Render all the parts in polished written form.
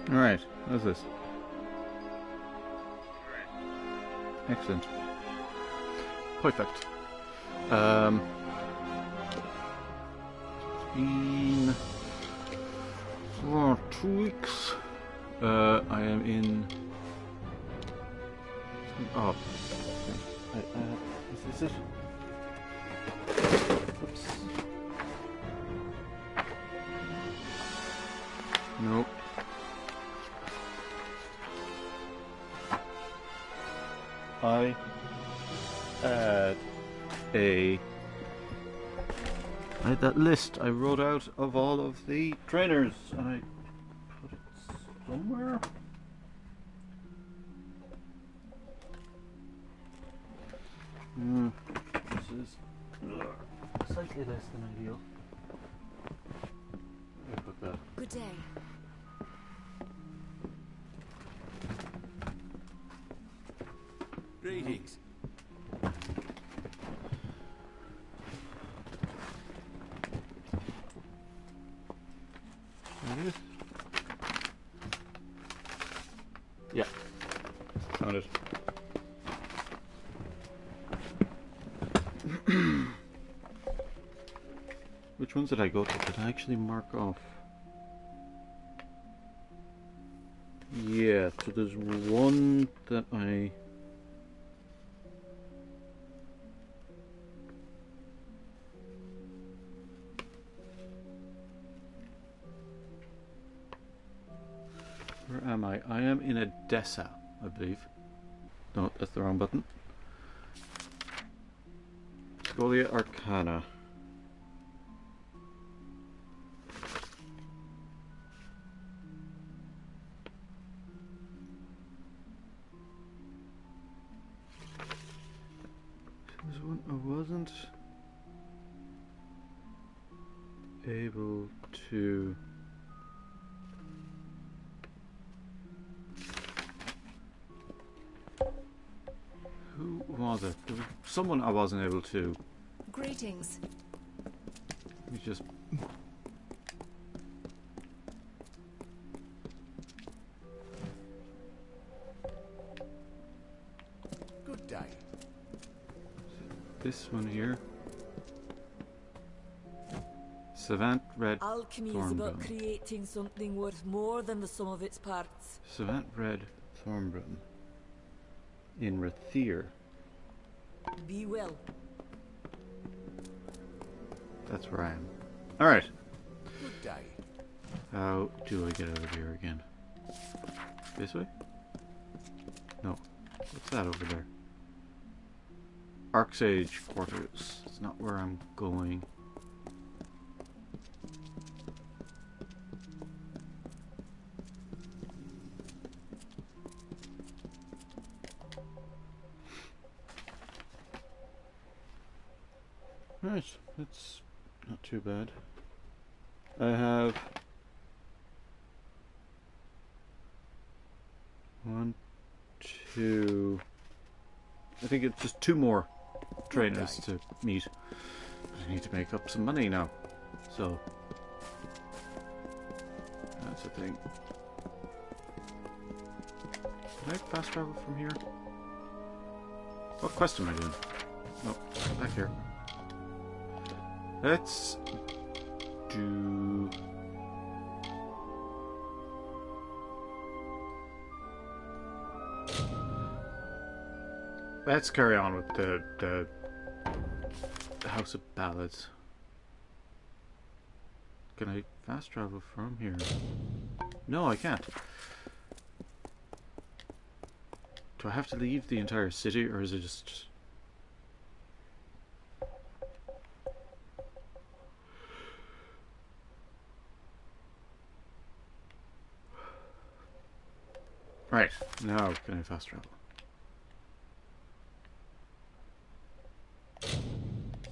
Alright, how's this? Excellent. Perfect. It's been for 2 weeks. I am in. Oh, is this it? Oops. Nope. I had that list I wrote out of all of the trainers, and I put it somewhere. This is slightly less than ideal. Where did I put that? Good day. Greetings. There it is. Yeah, found it. Which ones did I go to? Did I actually mark off? Yeah, so there's one that I... Where am I? I am in Edessa, I believe. No, that's the wrong button. Scholia Arcana. There's one I wasn't able to... Who was it? There was someone I wasn't able to... Greetings. Let me just... Good day. This one here. Savant Red Alchemy is about Thornbone. creating something worth more than the sum of its parts. Savant Red Thornbone. In Rathier. Be well. That's where I am. Alright. Good day. How do I get out of here again? This way? No. What's that over there? Arcsage Quarters. It's not where I'm going. Right, that's not too bad. I have 1, 2. I think it's just 2 more trainers to meet. But I need to make up some money now. So that's the thing. Can I fast travel from here? What quest am I doing? Oh, back here. Let's do... Let's carry on with the House of Ballads. Can I fast travel from here? No, I can't. Do I have to leave the entire city, or is it just... Right, now can I fast travel?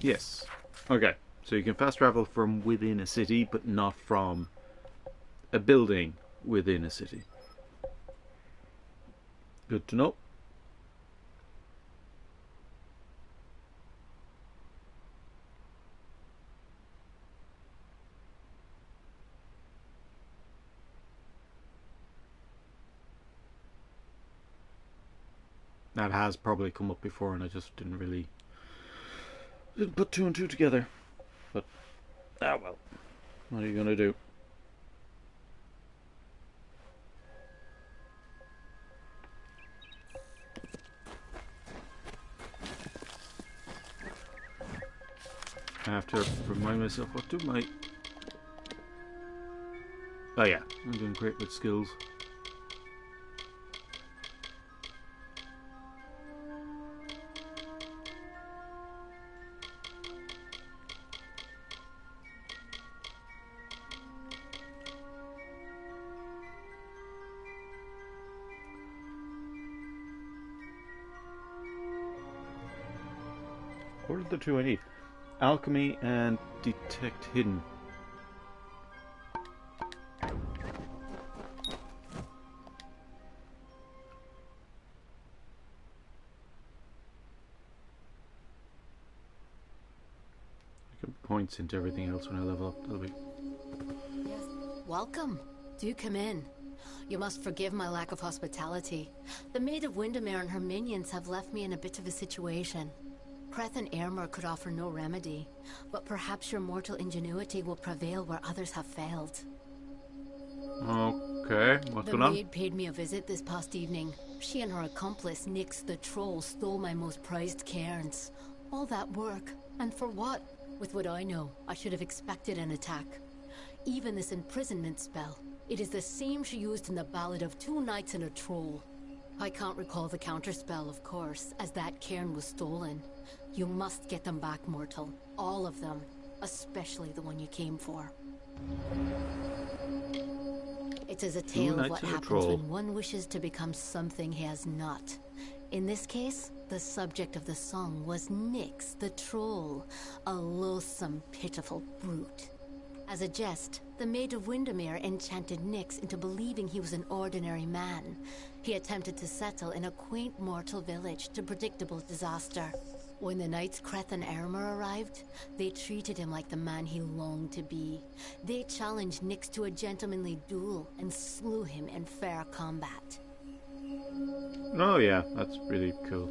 Yes. Okay, so you can fast travel from within a city, but not from a building within a city. Good to know. that has probably come up before, and I just didn't put two and two together. But well, what are you gonna do? I have to remind myself what do my... Oh yeah, I'm doing great with skills. What are the two I need? Alchemy and detect hidden. I get points into everything else when I level up. That'll be... Yes. Welcome. Do come in. You must forgive my lack of hospitality. The Maid of Windermere and her minions have left me in a bit of a situation. Creth and Airmer could offer no remedy, but perhaps your mortal ingenuity will prevail where others have failed. Okay, what's going on? The maid paid me a visit this past evening. She and her accomplice, Nyx the Troll, stole my most prized cairns. All that work, and for what? With what I know, I should have expected an attack. Even this imprisonment spell, it is the same she used in the Ballad of Two Knights and a Troll. I can't recall the counterspell, of course, as that cairn was stolen. You must get them back, mortal. All of them. Especially the one you came for. It is a tale of what happens when one wishes to become something he has not. In this case, the subject of the song was Nyx the Troll, a loathsome, pitiful brute. As a jest, the Maid of Windermere enchanted Nyx into believing he was an ordinary man. He attempted to settle in a quaint mortal village to predictable disaster. When the knights Creth and Airmer arrived, they treated him like the man he longed to be. They challenged Nyx to a gentlemanly duel and slew him in fair combat. Oh yeah, that's really cool.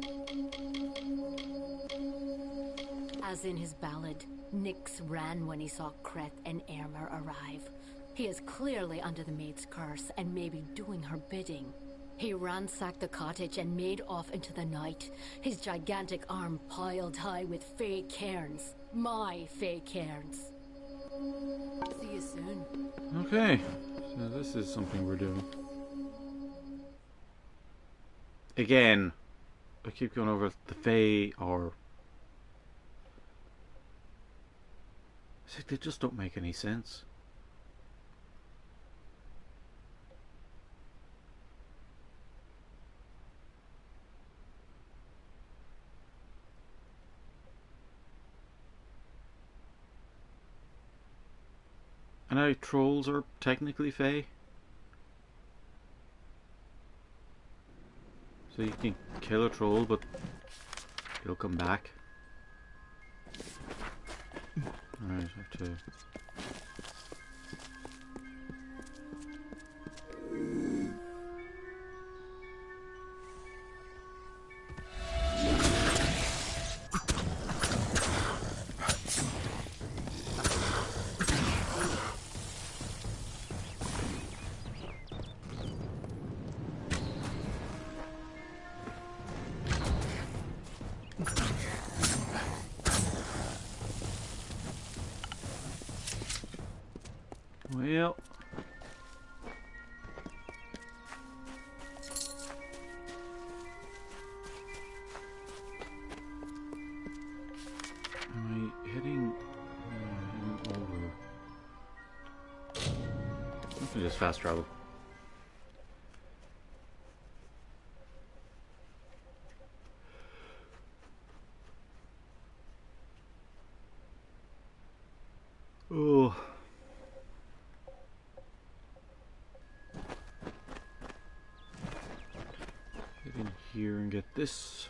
As in his ballad, Nyx ran when he saw Creth and Airmer arrive. He is clearly under the maid's curse and may be doing her bidding. He ransacked the cottage and made off into the night, his gigantic arm piled high with fey cairns. My fey cairns. See you soon. Okay, so this is something we're doing. Again, I keep going over the fey or... It's like they just don't make any sense. I know trolls are technically fey. So you can kill a troll, but he'll come back. Alright, I have to... Well... Am I heading over? I can just fast travel. Oh. Get in here and get this.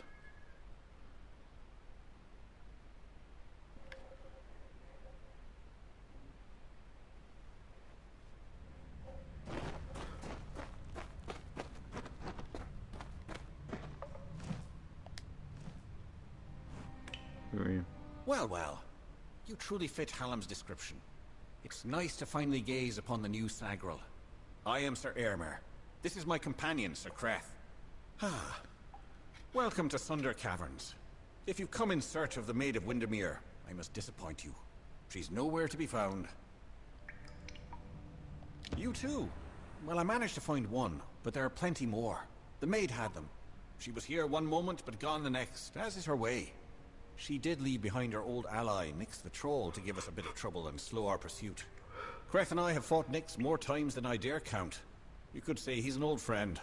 Who are you? Well, well. You truly fit Hallam's description. It's nice to finally gaze upon the new Sagril. I am Sir Airmer. This is my companion, Sir Creth. Ah. Welcome to Sunder Caverns. If you've come in search of the Maid of Windermere, I must disappoint you. She's nowhere to be found. You too? Well, I managed to find one, but there are plenty more. The maid had them. She was here one moment, but gone the next, as is her way. She did leave behind her old ally, Nyx the Troll, to give us a bit of trouble and slow our pursuit. Creth and I have fought Nyx more times than I dare count. You could say he's an old friend.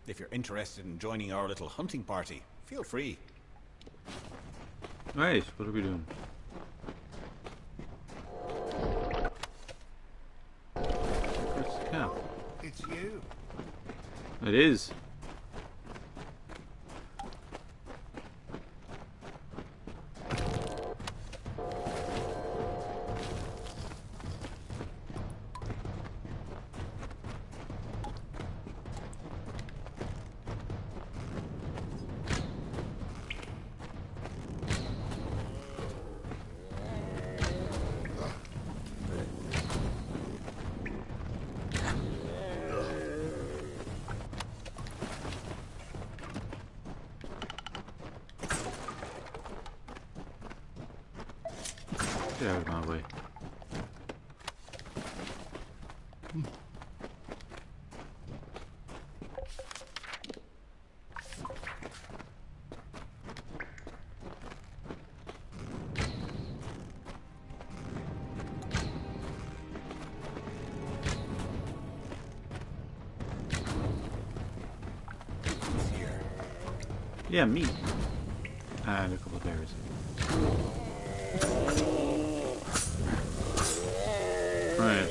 If you're interested in joining our little hunting party, feel free. Right, what are we doing? Where's the cap? It's you. It is. Get out of my way. Yeah, meat. And a couple of berries. Right.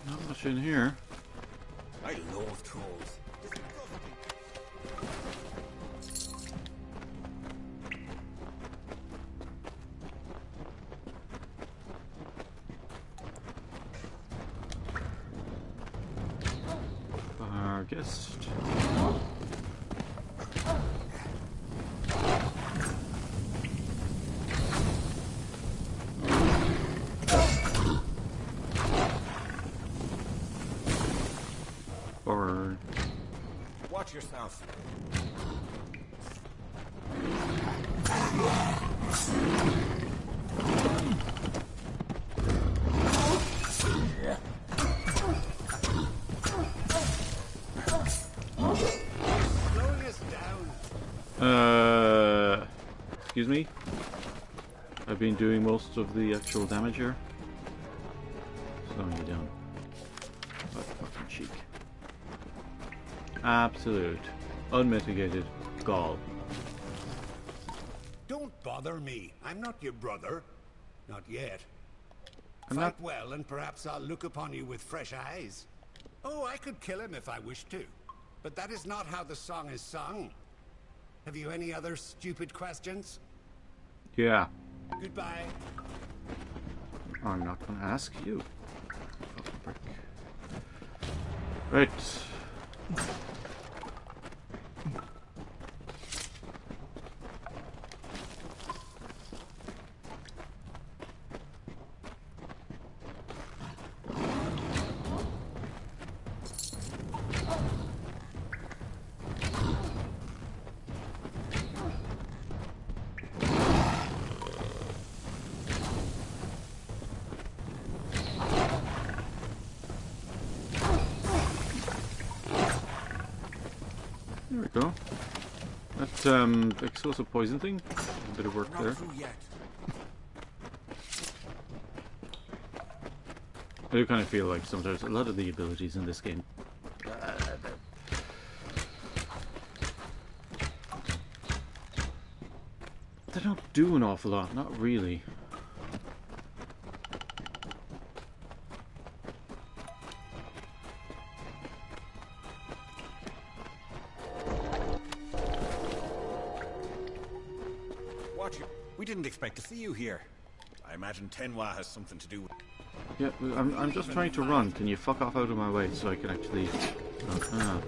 Not much in here. I loathe trolls. Our guest. Or Watch yourself. Slowing us down. Excuse me? I've been doing most of the actual damage here. Slowing you down. What fucking cheek. Absolute, unmitigated gall. Don't bother me. I'm not your brother. Not yet. I'm Fight not. well, and perhaps I'll look upon you with fresh eyes. Oh, I could kill him if I wished to. But that is not how the song is sung. Have you any other stupid questions? Yeah. Goodbye. I'm not gonna ask you. Fucking prick. Right. There we go. That explosive poison thing. A bit of work there. Not through yet. I do kind of feel like sometimes a lot of the abilities in this game they don't do an awful lot, not really. Watch it. We didn't expect to see you here. I imagine Tenwa has something to do with... Yeah, I'm just trying to run. Can you fuck off out of my way so I can actually... Oh,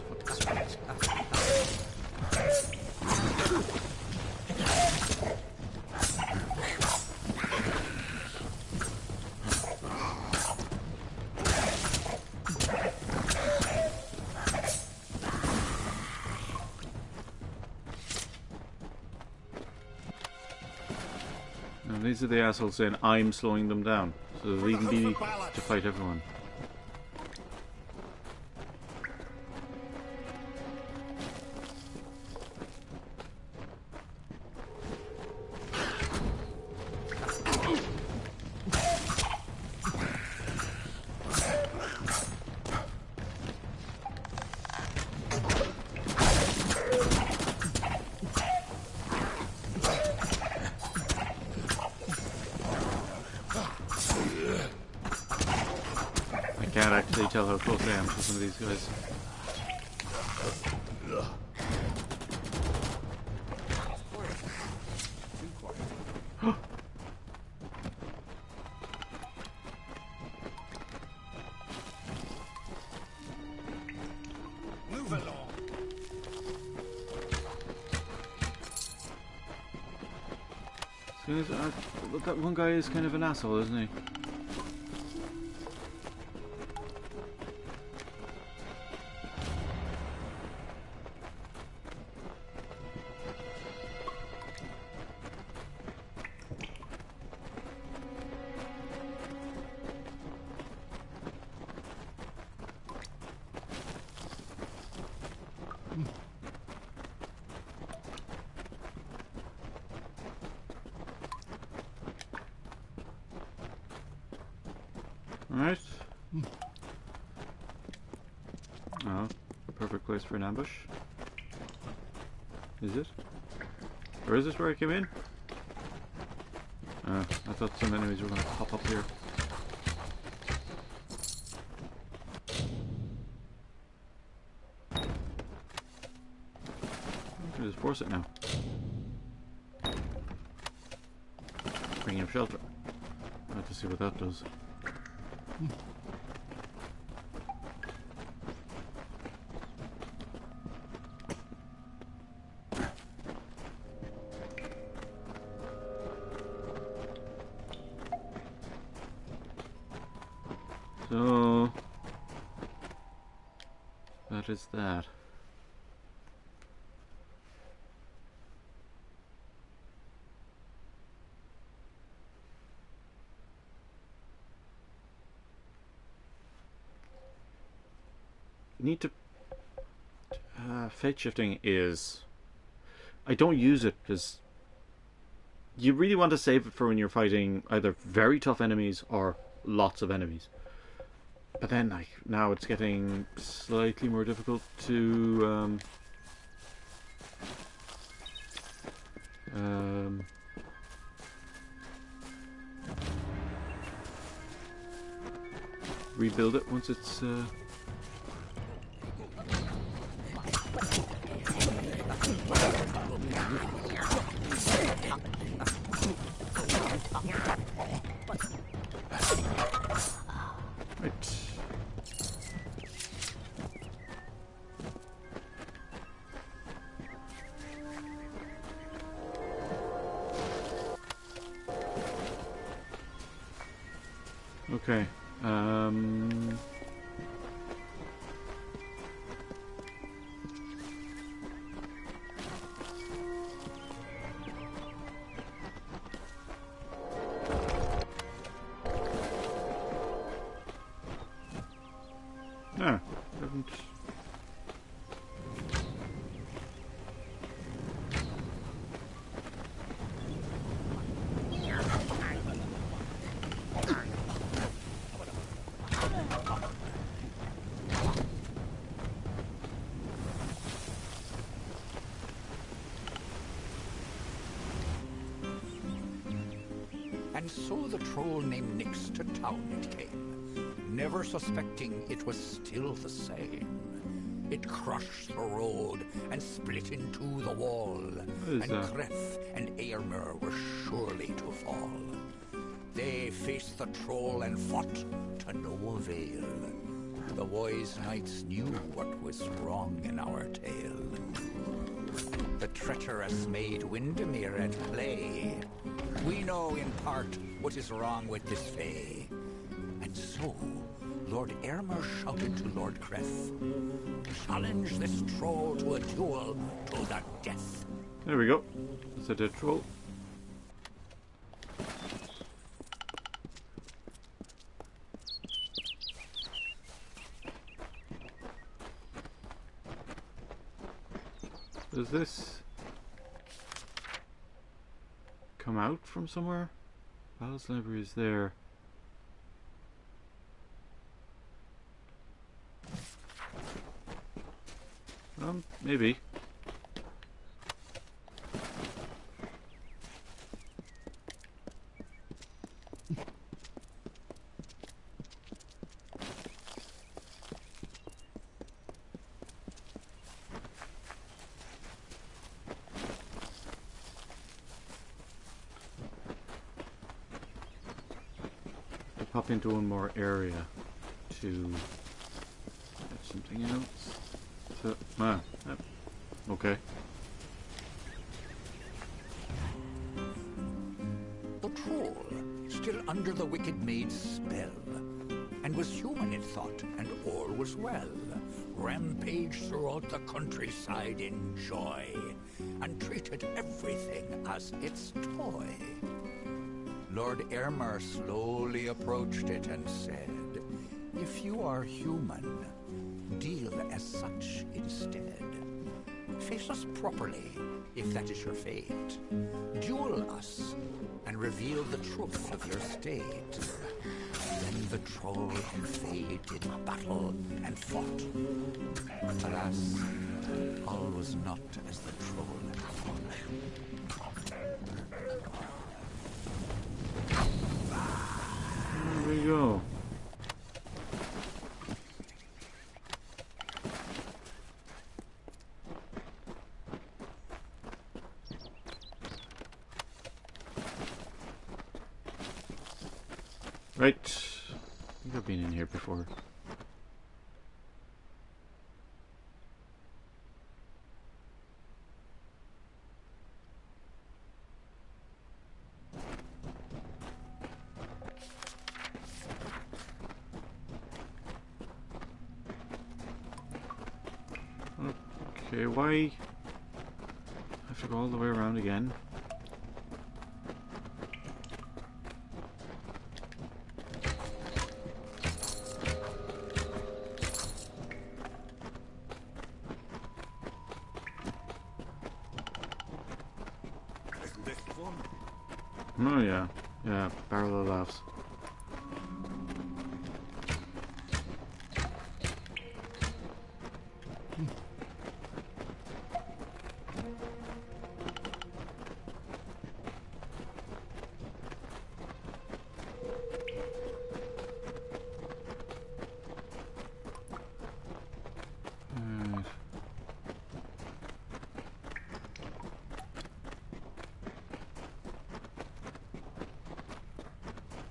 and these are the assholes saying I'm slowing them down, so they can be to fight everyone. I can't actually tell how close I am to some of these guys. Move along. That one guy is kind of an asshole, isn't he? Alright. Oh, a perfect place for an ambush. Is it? Or is this where I came in? I thought some enemies were going to pop up here. I can just force it now. Bring him shelter. I'll have to see what that does. So that is that. Need to fate shifting is, I don't use it because you really want to save it for when you're fighting either very tough enemies or lots of enemies. But then, like, now it's getting slightly more difficult to rebuild it once it's right. Okay. No, haven't. And so the troll named Nyx to town it came, never suspecting it was still the same. It crushed the road and split into the wall, and Kref and Eärmer were surely to fall. They faced the troll and fought to no avail. The wise knights knew what was wrong in our tale. The treacherous maid Windermere at play. We know in part what is wrong with this fay. And so, Lord Eärmer shouted to Lord Kref, "Challenge this troll to a duel to the death." There we go. It's a dead troll. Does this come out from somewhere? Battle's library is there. Maybe. Pop into one more area to get something else. So, okay. The troll, still under the wicked maid's spell, and was human in thought, and all was well, rampaged throughout the countryside in joy, and treated everything as its toy. Lord Eärmer slowly approached it and said, "If you are human, deal as such instead. Face us properly, if that is your fate. Duel us, and reveal the truth of your state." Then the troll and Fay did battle and fought. Alas, all was not as the troll had thought. There we go. Right. I think I've been in here before. Okay, why? I have to go all the way around again. Isn't this fun? Oh yeah, yeah, barrel of laughs.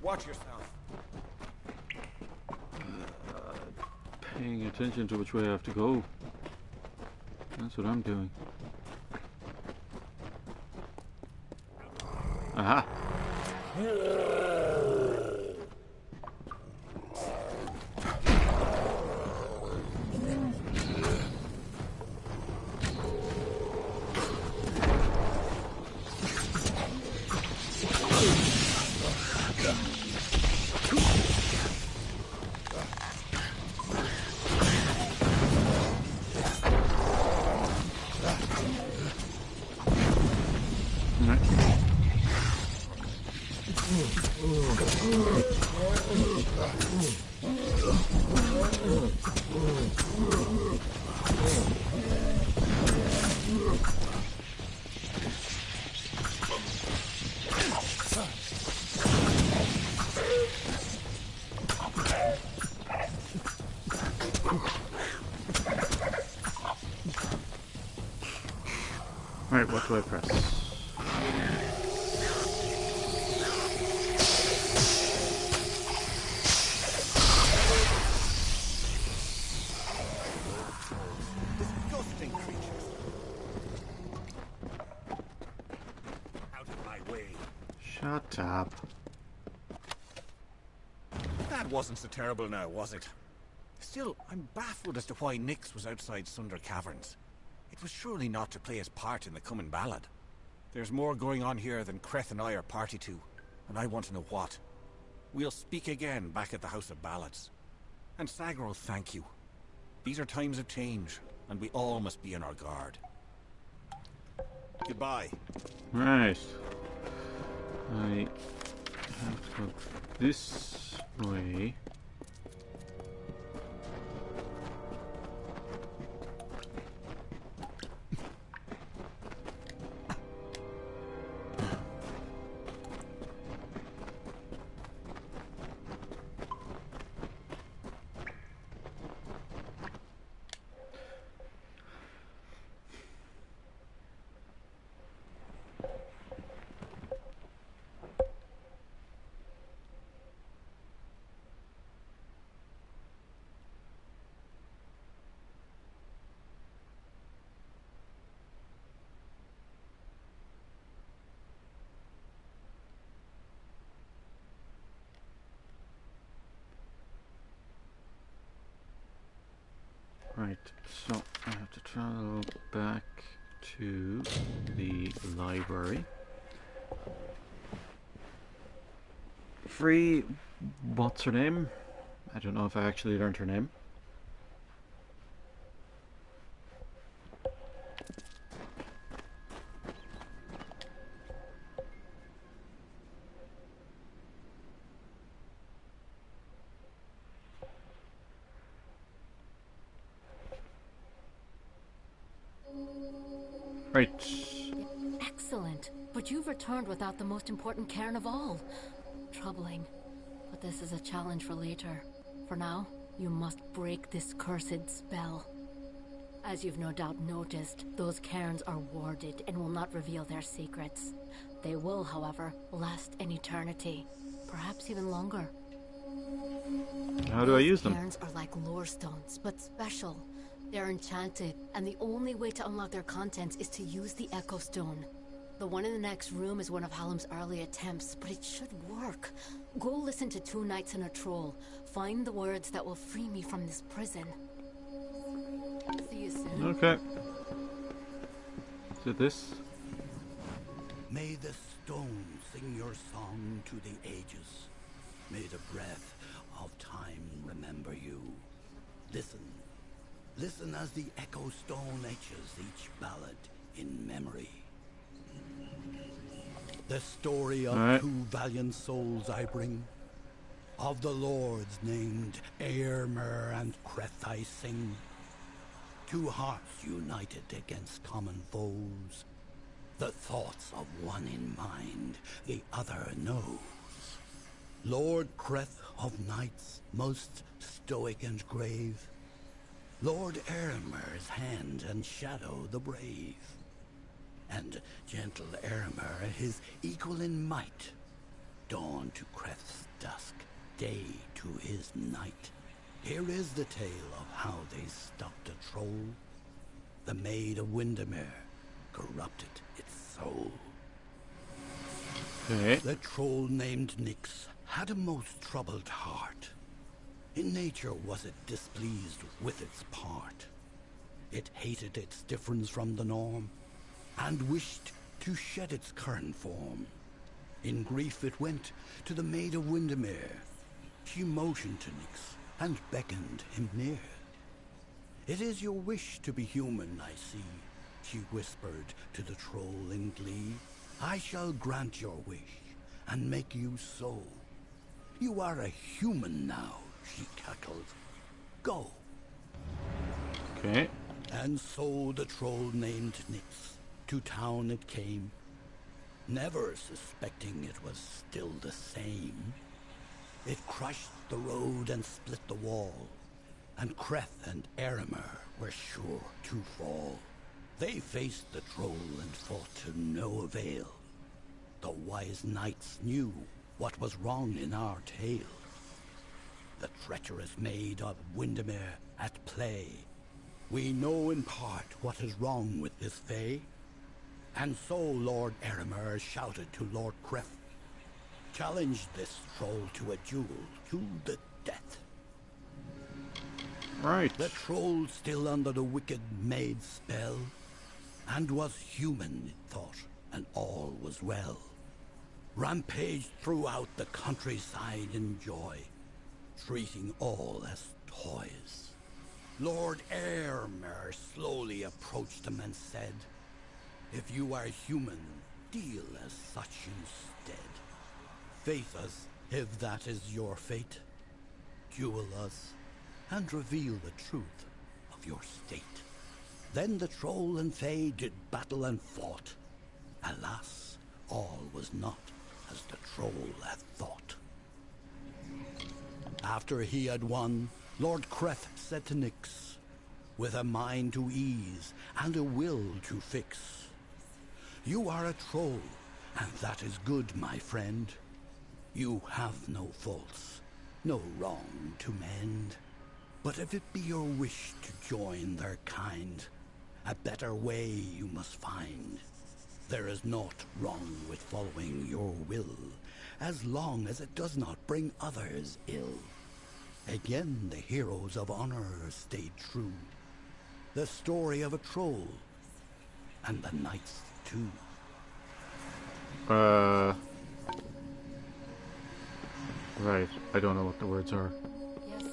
Watch yourself. Paying attention to which way I have to go. That's what I'm doing. Aha! What do I press? Disgusting creatures. Out of my way. Shut up. That wasn't so terrible now, was it? Still, I'm baffled as to why Nyx was outside Sunder Caverns. It was surely not to play his part in the coming ballad. There's more going on here than Creth and I are party to, and I want to know what. We'll speak again back at the House of Ballads. And Sagro, thank you. These are times of change, and we all must be on our guard. Goodbye. Right. I have to go this way. Right, so I have to travel back to the library. Free, what's her name? I don't know if I actually learned her name. Right. Excellent. But you've returned without the most important cairn of all. Troubling. But this is a challenge for later. For now, you must break this cursed spell. As you've no doubt noticed, those cairns are warded and will not reveal their secrets. They will, however, last an eternity. Perhaps even longer. How do I use them? Those cairns are like lore stones, but special. They're enchanted, and the only way to unlock their contents is to use the Echo Stone. The one in the next room is one of Hallam's early attempts, but it should work. Go listen to Two Knights and a Troll. Find the words that will free me from this prison. See you soon. Okay. So this. May the stone sing your song to the ages. May the breath of time remember you. Listen. Listen as the Echo Stone etches each ballad in memory. The story of two valiant souls I bring. Of the lords named Eärmer and Creth I sing. Two hearts united against common foes. The thoughts of one in mind, the other knows. Lord Creth of knights, most stoic and grave. Lord Eärmer's hand and shadow the brave. And gentle Eärmer, his equal in might. Dawn to Creth's dusk, day to his night. Here is the tale of how they stopped a troll. The Maid of Windermere corrupted its soul. Okay. The troll named Nyx had a most troubled heart. In nature was it displeased with its part. It hated its difference from the norm, and wished to shed its current form. In grief it went to the Maid of Windermere. She motioned to Nyx, and beckoned him near. It is your wish to be human, I see, she whispered to the troll in glee. I shall grant your wish, and make you so. You are a human now, she cackled. Go. Okay. And so the troll named Nyx, to town it came, never suspecting it was still the same. It crushed the road and split the wall, and Creth and Eärmer were sure to fall. They faced the troll and fought to no avail. The wise knights knew what was wrong in our tale. The treacherous maid of Windermere at play. We know in part what is wrong with this fay. And so Lord Aylmer shouted to Lord Cref, challenged this troll to a duel to the death. Right. The troll still under the wicked maid's spell, and was human, it thought, and all was well. Rampaged throughout the countryside in joy, treating all as toys. Lord Aylmer slowly approached him and said, if you are human, deal as such instead. Face us, if that is your fate. Duel us, and reveal the truth of your state. Then the troll and fae did battle and fought. Alas, all was not as the troll had thought. After he had won, Lord Creth said to Nyx, with a mind to ease and a will to fix, you are a troll, and that is good, my friend. You have no faults, no wrong to mend. But if it be your wish to join their kind, a better way you must find. There is naught wrong with following your will, as long as it does not bring others ill. Again the heroes of honor stayed true. The story of a troll, and the knights too. Right. I don't know what the words are. Yes.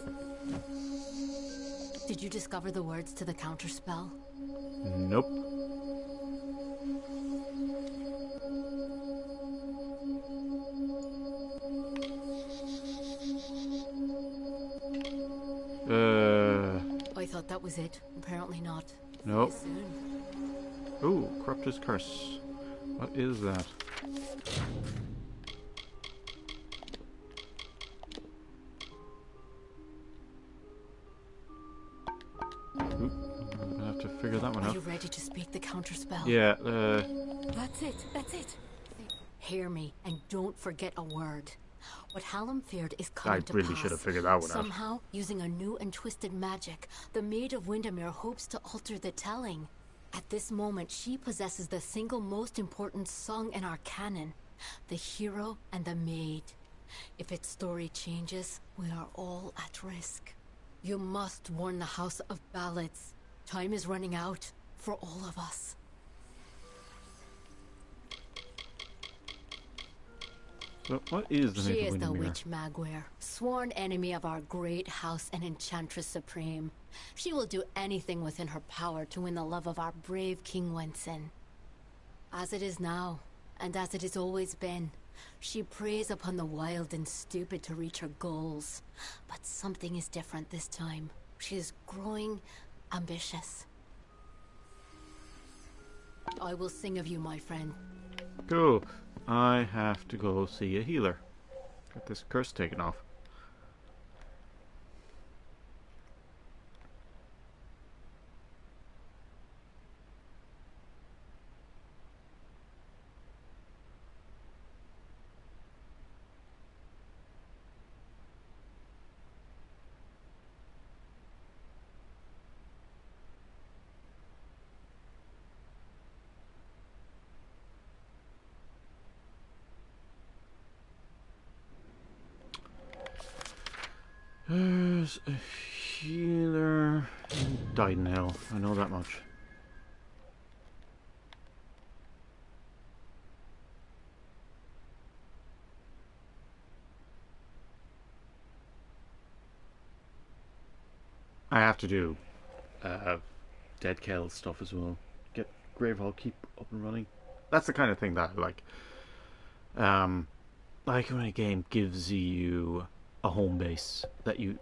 Did you discover the words to the counterspell? Nope. I thought that was it. Apparently not. Nope. See you soon. Ooh, Corruptor's Curse. What is that? Oop, I'm gonna have to figure that one Are out. you ready to speak the counterspell? Yeah, That's it. That's it. Hear me, and don't forget a word. What Hallam feared is coming I to really pass. should have figured that one out. Somehow, using a new and twisted magic, the Maid of Windermere hopes to alter the telling. At this moment, she possesses the single most important song in our canon, the hero and the maid. If its story changes, we are all at risk. You must warn the House of Ballads. Time is running out for all of us. So, what is the She Maid is of the Windermere? witch Magware, sworn enemy of our great house and enchantress supreme. She will do anything within her power to win the love of our brave King Wenson. As it is now, and as it has always been, she preys upon the wild and stupid to reach her goals. But something is different this time. She is growing ambitious. I will sing of you, my friend. Cool. I have to go see a healer. Get this curse taken off. There's a healer in Didenhill. I know that much. I have to do Dead Kill stuff as well. Get Gravehall keep up and running. That's the kind of thing that I like. Like when a game gives you a home base that you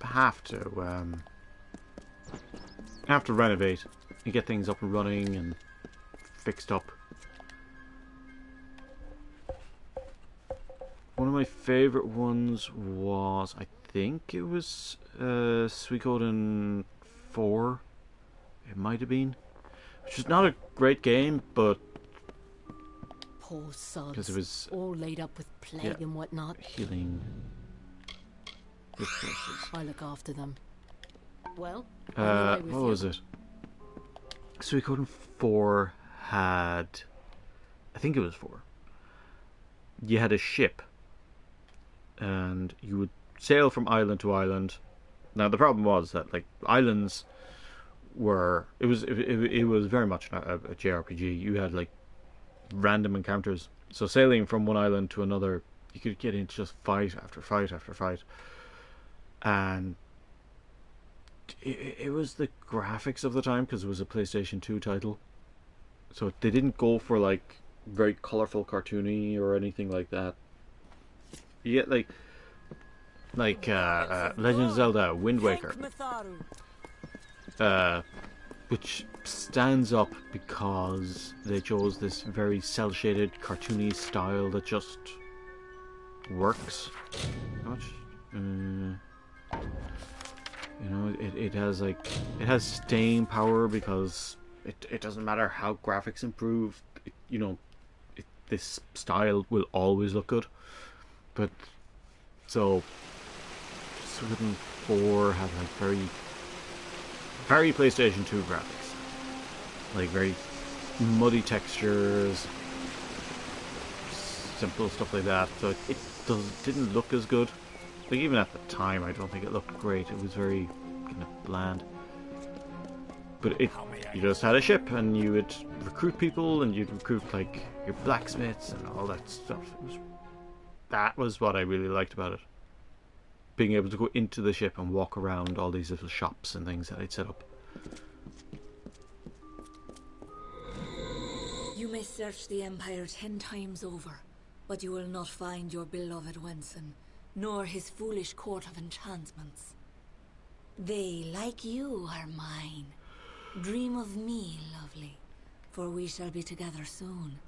have to renovate and get things up and running and fixed up. One of my favorite ones was, I think it was Suikoden 4, it might have been. Which is not a great game, but poor sods, because it was all laid up with plague and whatnot. Healing resources. I look after them. Well, what was it? Suikoden 4 had, I think it was 4. You had a ship, and you would sail from island to island. Now the problem was that like islands were it was very much a JRPG. You had like random encounters. So sailing from one island to another, you could get into just fight after fight after fight, and it was the graphics of the time because it was a PlayStation 2 title. So they didn't go for like very colorful, cartoony or anything like that. You get like Legend of Zelda Wind Waker, which stands up because they chose this very cel-shaded, cartoony style that just works. You know, it has staying power because it doesn't matter how graphics improve. This style will always look good. But so Suikoden 4 had like very PlayStation 2 graphics, like very muddy textures, simple stuff like that. So it didn't look as good. Like even at the time, I don't think it looked great. It was very kind of bland. But you just had a ship, and you would recruit people, and you'd recruit like your blacksmiths and all that stuff. That was what I really liked about it. Being able to go into the ship and walk around all these little shops and things that I'd set up. You may search the Empire 10 times over, but you will not find your beloved Wenson, nor his foolish court of enchantments. They, like you, are mine. Dream of me, lovely, for we shall be together soon.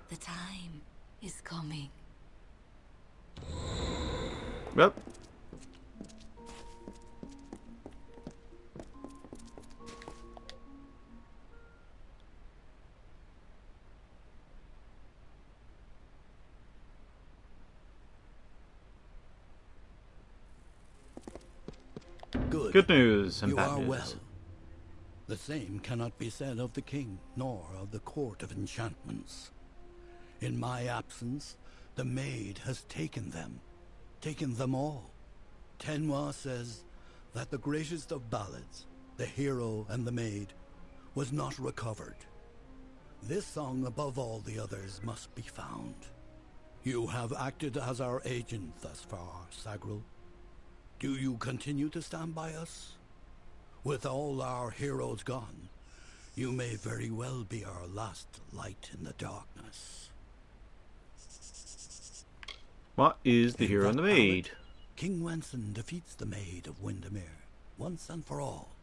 The time is coming. Well. Good news and bad news. You are well. The same cannot be said of the king, nor of the court of enchantments. In my absence, the maid has taken them all. Tenwa says that the greatest of ballads, the hero and the maid, was not recovered. This song above all the others must be found. You have acted as our agent thus far, Sagril. Do you continue to stand by us? With all our heroes gone, you may very well be our last light in the darkness. What is the hero and the maid? Ballad, King Wenson defeats the maid of Windermere once and for all.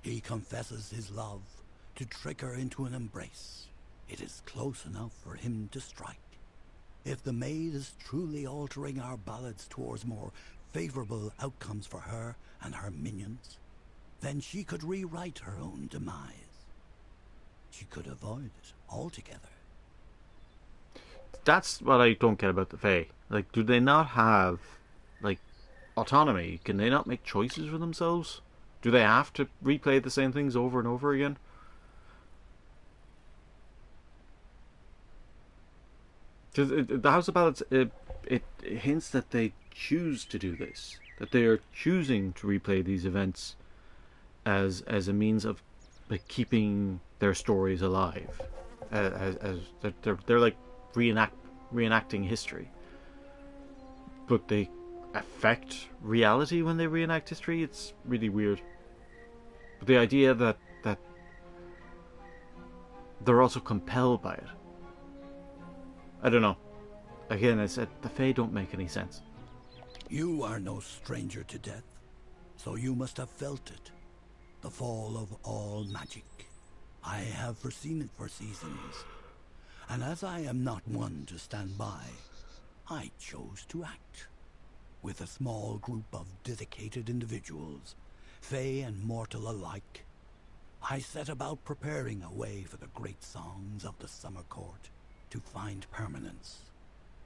He confesses his love to trick her into an embrace. It is close enough for him to strike. If the maid is truly altering our ballads towards more favorable outcomes for her and her minions, then she could rewrite her own demise. She could avoid it altogether. That's what I don't get about the Fae. Like, do they not have, like, autonomy? Can they not make choices for themselves? Do they have to replay the same things over and over again? Because the House of Ballads, it hints that they choose to do this. That they are choosing to replay these events as a means of like keeping their stories alive, as they're like reenacting history, but they affect reality when they reenact history. It's really weird. But the idea that they're also compelled by it, I don't know. Again, I said the Fae don't make any sense. You are no stranger to death, so you must have felt it. The fall of all magic. I have foreseen it for seasons. And as I am not one to stand by, I chose to act. With a small group of dedicated individuals, Fae and mortal alike, I set about preparing a way for the great songs of the Summer Court to find permanence.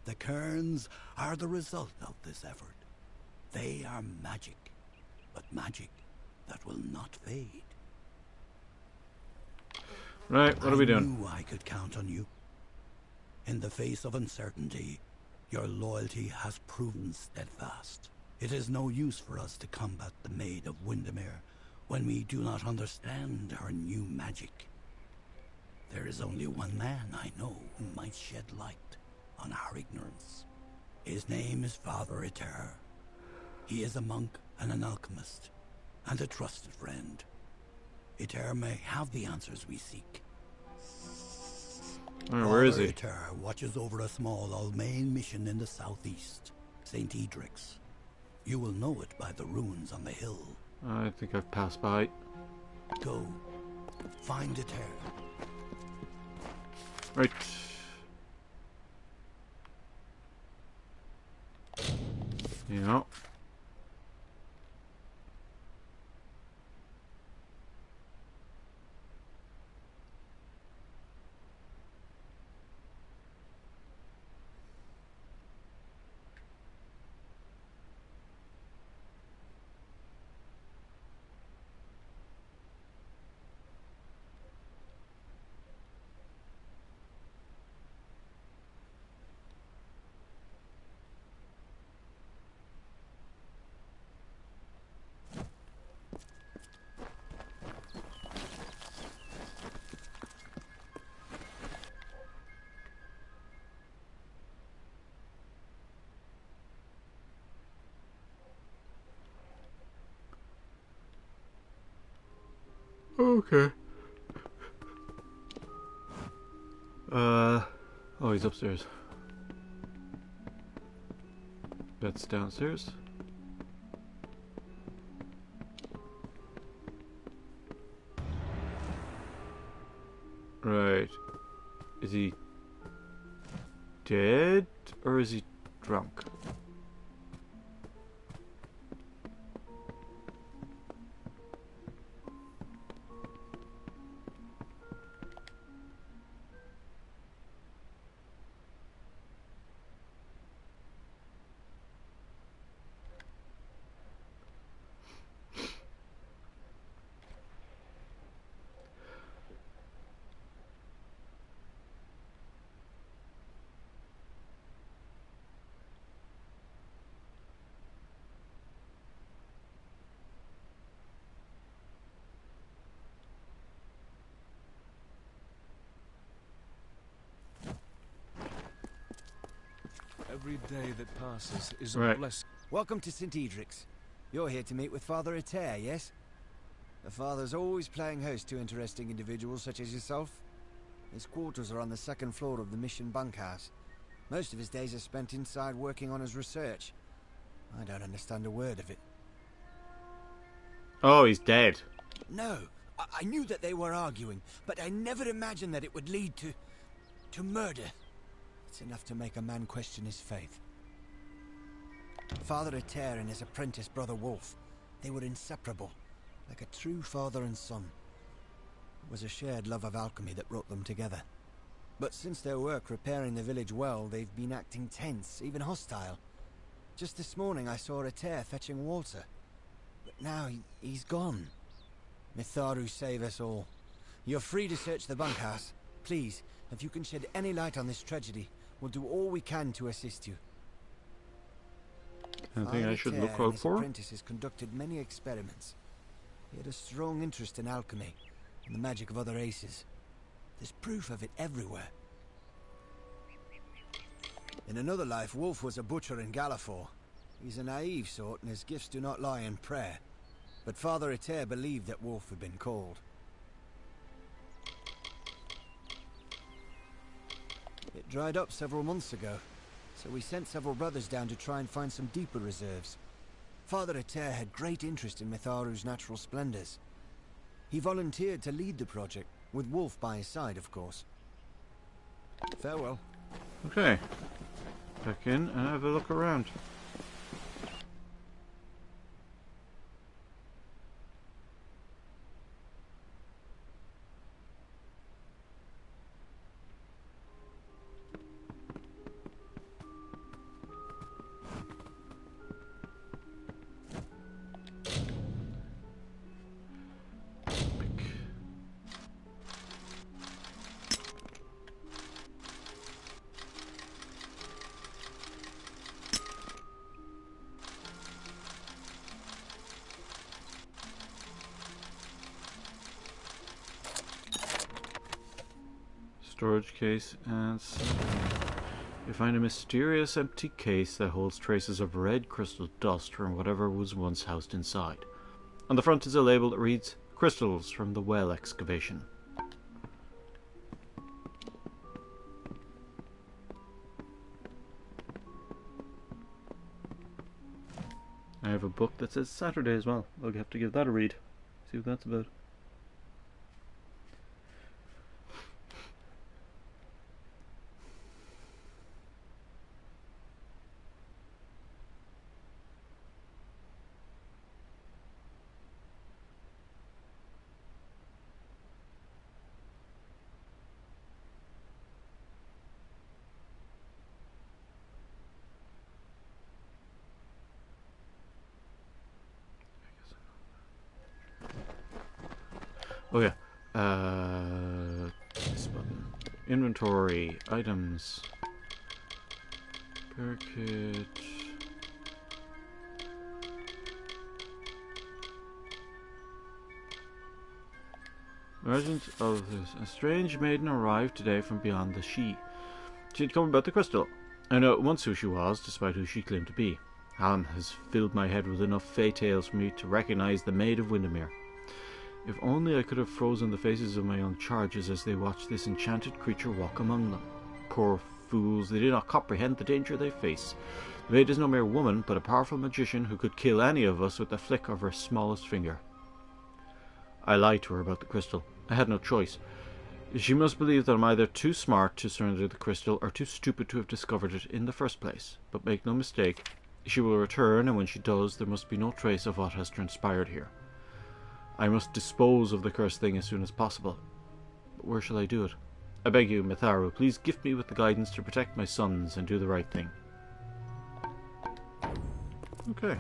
The cairns are the result of this effort. They are magic, but magic that will not fade. Right, what are we doing? I knew I could count on you. In the face of uncertainty, your loyalty has proven steadfast. It is no use for us to combat the Maid of Windermere when we do not understand her new magic. There is only one man I know who might shed light on our ignorance. His name is Father Eter. He is a monk and an alchemist, and a trusted friend. Eter may have the answers we seek. Where is he? Father Eter watches over a small Almain mission in the southeast, St. Edric's. You will know it by the ruins on the hill. I think I've passed by. Go. Find Eter. Right. Yeah. Okay. Oh, he's upstairs. That's downstairs. Right. Is he dead or is he drunk? Every day that passes is a Right. blessing. Welcome to St. Edric's. You're here to meet with Father Eter, yes? The Father's always playing host to interesting individuals such as yourself. His quarters are on the second floor of the mission bunkhouse. Most of his days are spent inside working on his research. I don't understand a word of it. Oh, he's dead. No, I knew that they were arguing, but I never imagined that it would lead to murder. It's enough to make a man question his faith. Father Eter and his apprentice brother Wolf, they were inseparable, like a true father and son. It was a shared love of alchemy that brought them together. But since their work repairing the village well, they've been acting tense, even hostile. Just this morning I saw Eter fetching water. But now he's gone. Mitharu save us all. You're free to search the bunkhouse. Please, if you can shed any light on this tragedy, we'll do all we can to assist you. Anything I should Eter look and out his for? apprentices conducted many experiments. He had a strong interest in alchemy and the magic of other races. There's proof of it everywhere. In another life, Wolf was a butcher in Galafor. He's a naive sort, and his gifts do not lie in prayer. But Father Eter believed that Wolf had been called. It dried up several months ago, so we sent several brothers down to try and find some deeper reserves. Father Eter had great interest in Mitharu's natural splendors. He volunteered to lead the project, with Wolf by his side, of course. Farewell. Okay. Back in and have a look around. Storage case and you find a mysterious empty case that holds traces of red crystal dust from whatever was once housed inside. On the front is a label that reads, "Crystals from the well excavation." I have a book that says Saturday as well. I'll have to give that a read. See what that's about. Oh yeah. This button. Inventory. Items. Barricade. Emergent of this. A strange maiden arrived today from beyond the sea. She had come about the crystal. I know at once who she was, despite who she claimed to be. Alan has filled my head with enough fey tales for me to recognize the Maid of Windermere. If only I could have frozen the faces of my young charges as they watched this enchanted creature walk among them. Poor fools, they do not comprehend the danger they face. The maid is no mere woman, but a powerful magician who could kill any of us with the flick of her smallest finger. I lied to her about the crystal. I had no choice. She must believe that I'm either too smart to surrender the crystal or too stupid to have discovered it in the first place. But make no mistake, she will return, and when she does, there must be no trace of what has transpired here. I must dispose of the cursed thing as soon as possible. But where shall I do it? I beg you, Mitharu, please gift me with the guidance to protect my sons and do the right thing. Okay.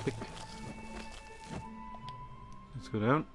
Pick. Let's go down.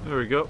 There we go.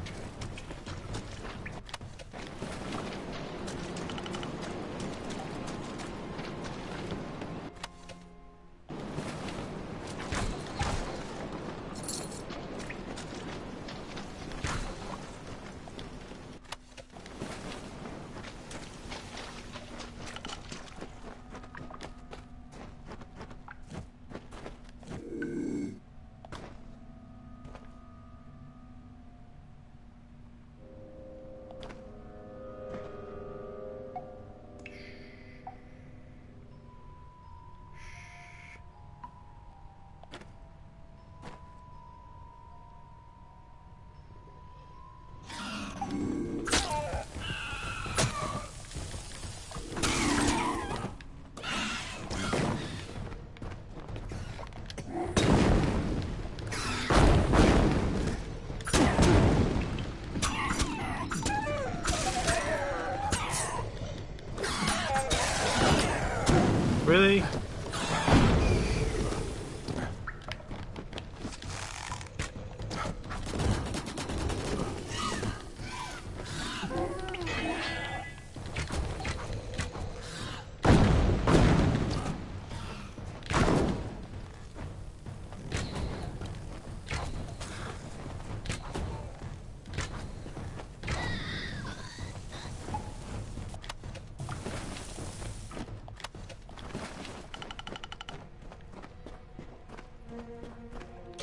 Really?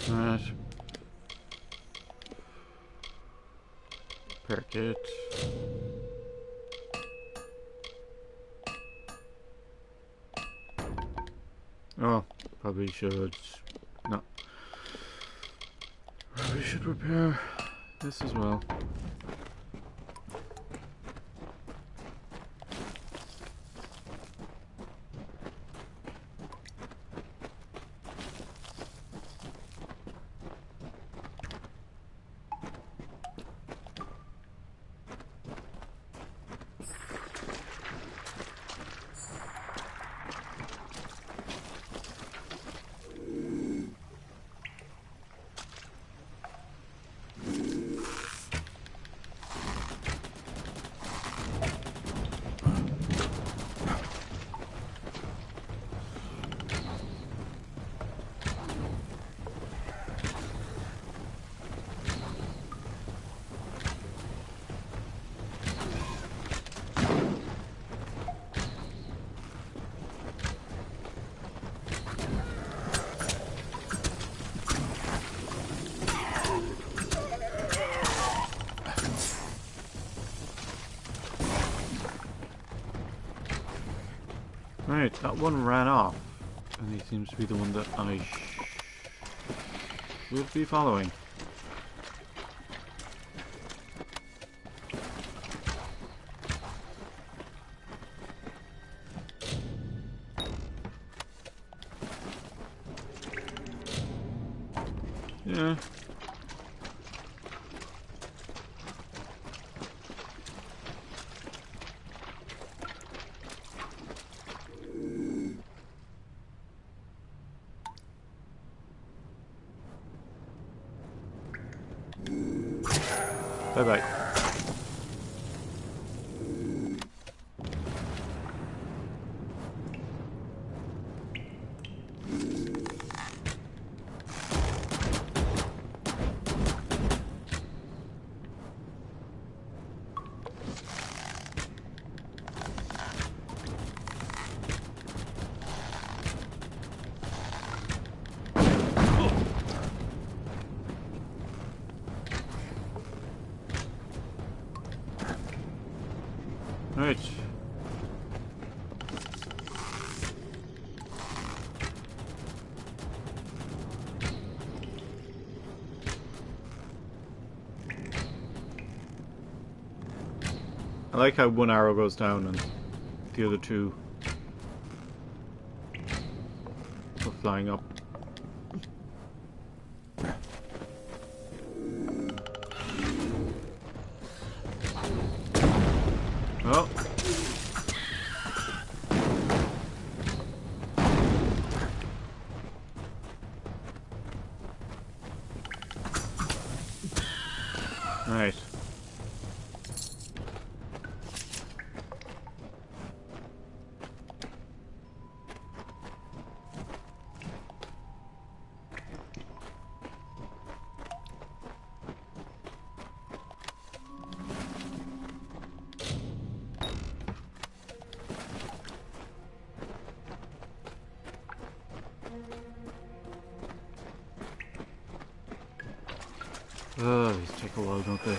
Alright. Repair kit. Oh, probably should. No. Probably should repair this as well. Right, that one ran off, and he seems to be the one that I should be following. Yeah. Bye-bye. Right. I like how one arrow goes down and the other two go flying up. Oh. Right. Oh, these take a while, don't they?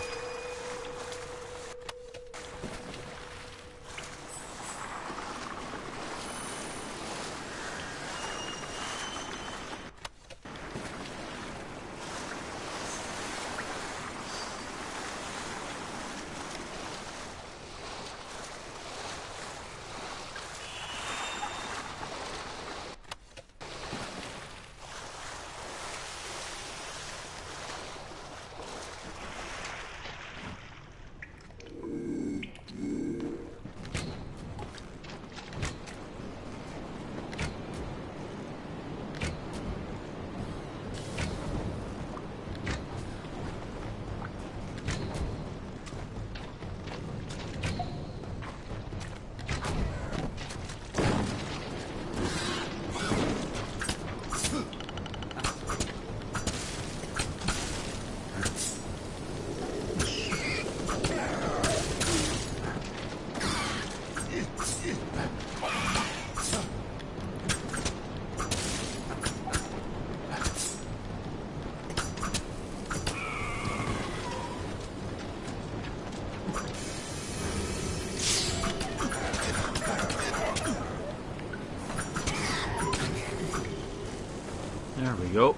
There we go.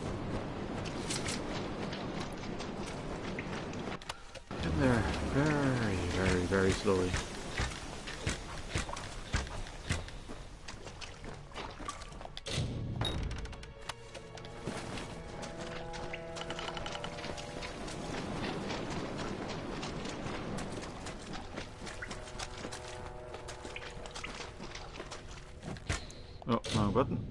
Get there very, very, very slowly. Oh, wrong button.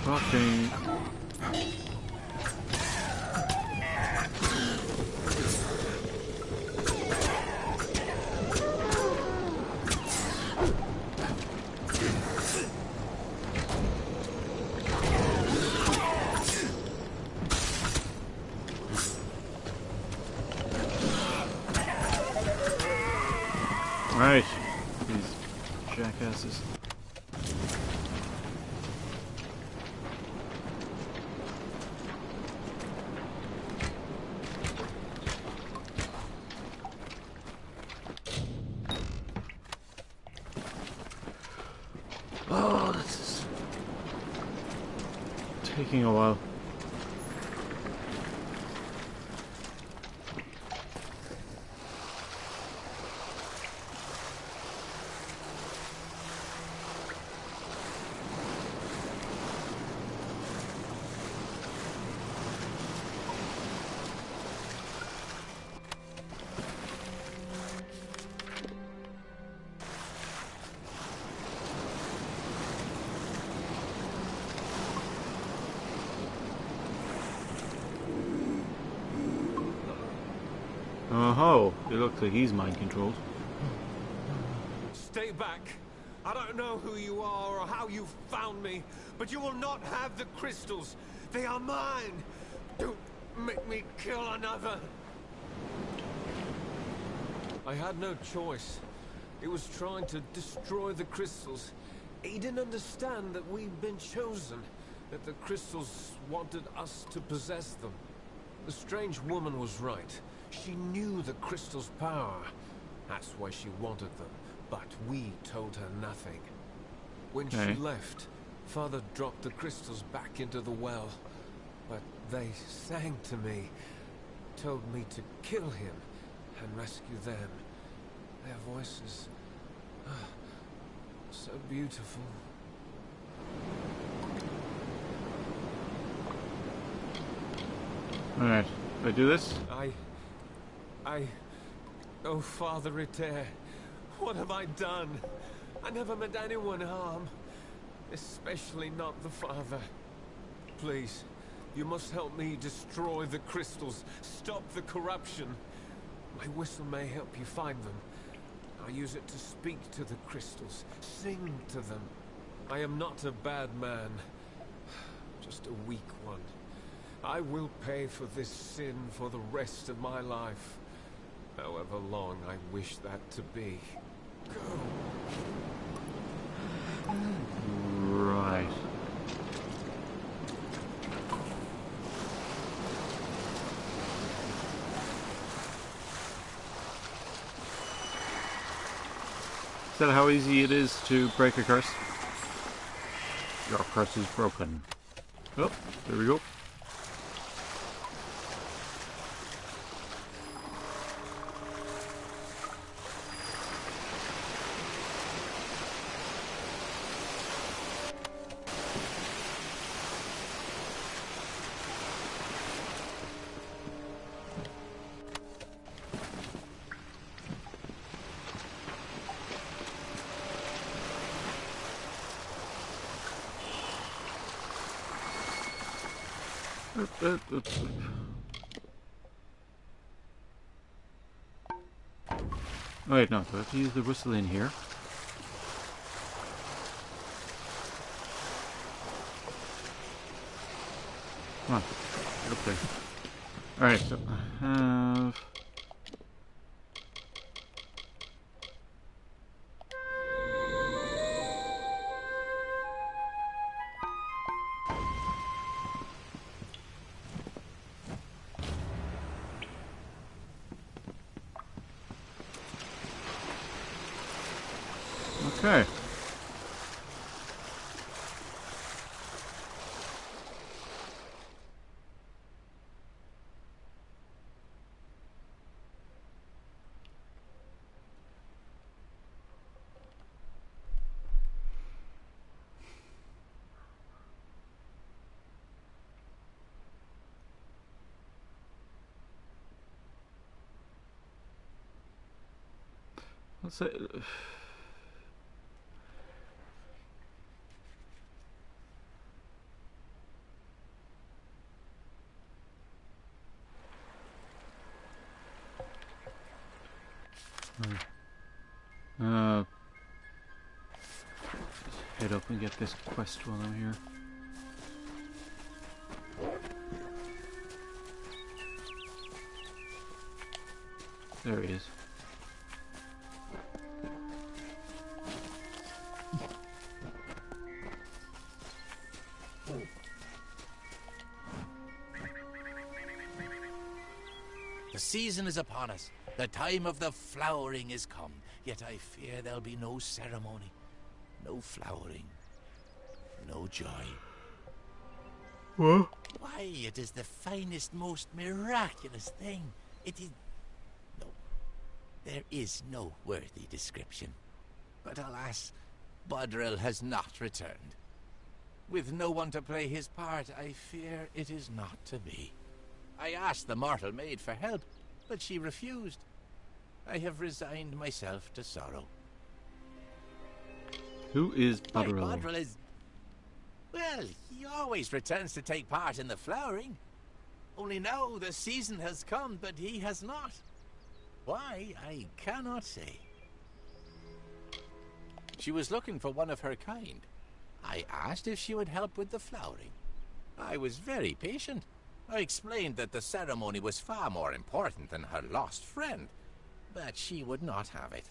Fucking. Right, these jackasses. Oh, this is taking a while. Oh, it looks like he's mind controlled. Stay back. I don't know who you are or how you found me, but you will not have the crystals. They are mine. Don't make me kill another. I had no choice. It was trying to destroy the crystals. He didn't understand that we'd been chosen, that the crystals wanted us to possess them. The strange woman was right. She knew the crystal's power. That's why she wanted them, but we told her nothing. When she left, Father dropped the crystals back into the well, but they sang to me, told me to kill him and rescue them. Their voices, so beautiful. Alright, do I do this? Oh, Father Iter, what have I done? I never meant anyone harm, especially not the Father. Please, you must help me destroy the crystals, stop the corruption. My whistle may help you find them. I use it to speak to the crystals, sing to them. I am not a bad man, just a weak one. I will pay for this sin for the rest of my life. However long I wish that to be. Go. Right. Is that how easy it is to break a curse? Your curse is broken. Oh, there we go. Oh wait, no. Do I have to use the whistle in here? Come on. Get up there. Alright, so I have... Okay. Let's say... head up and get this quest while I'm here. There he is. The season is upon us. The time of the flowering is come. Yet I fear there'll be no ceremony, no flowering, no joy. What? Why, it is the finest, most miraculous thing. It is... No, there is no worthy description. But alas, Bodril has not returned. With no one to play his part, I fear it is not to be. I asked the mortal maid for help, but she refused. I have resigned myself to sorrow. Who is Bodril? Bodril is... Well, he always returns to take part in the flowering. Only now the season has come, but he has not. Why, I cannot say. She was looking for one of her kind. I asked if she would help with the flowering. I was very patient. I explained that the ceremony was far more important than her lost friend, but she would not have it.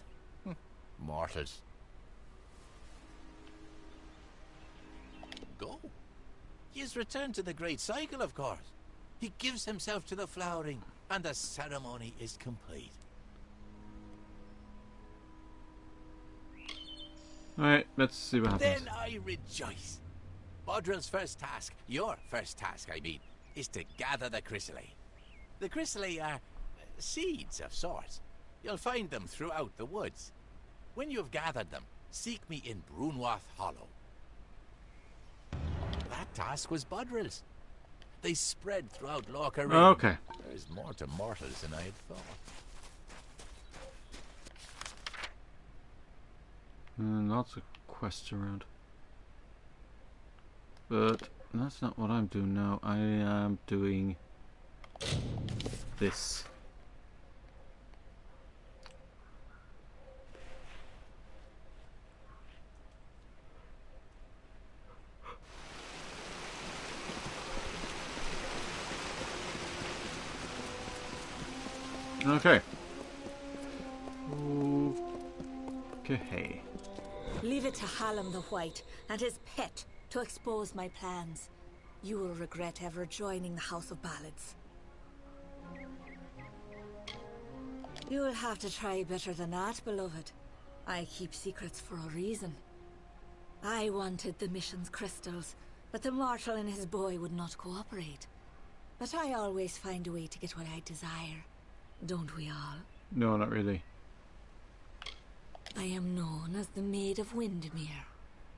Mortals. Go. He has returned to the great cycle, of course. He gives himself to the flowering, and the ceremony is complete. Alright, let's see what happens. Then I rejoice. Bodril's first task, your first task, I mean, is to gather the chrysalis. The chrysalis are seeds of sorts. You'll find them throughout the woods. When you've gathered them, seek me in Brunwath Hollow. That task was Bodril's. They spread throughout Lorca Ring. Okay. There's more to mortals than I had thought. Lots of quests around. But that's not what I'm doing now. I am doing this. Okay. Okay. Leave it to Hallam the White and his pet to expose my plans. You will regret ever joining the House of Ballads. You will have to try better than that, beloved. I keep secrets for a reason. I wanted the mission's crystals, but the mortal and his boy would not cooperate. But I always find a way to get what I desire. Don't we all? No, not really. I am known as the Maid of Windmere,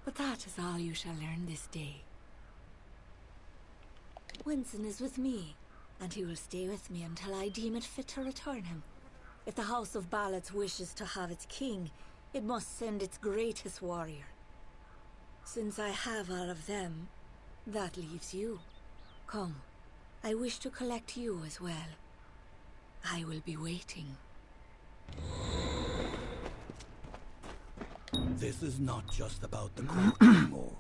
but that is all you shall learn this day. Winston is with me, and he will stay with me until I deem it fit to return him. If the House of Ballads wishes to have its king, it must send its greatest warrior. Since I have all of them, that leaves you. Come, I wish to collect you as well. I will be waiting. This is not just about the court anymore.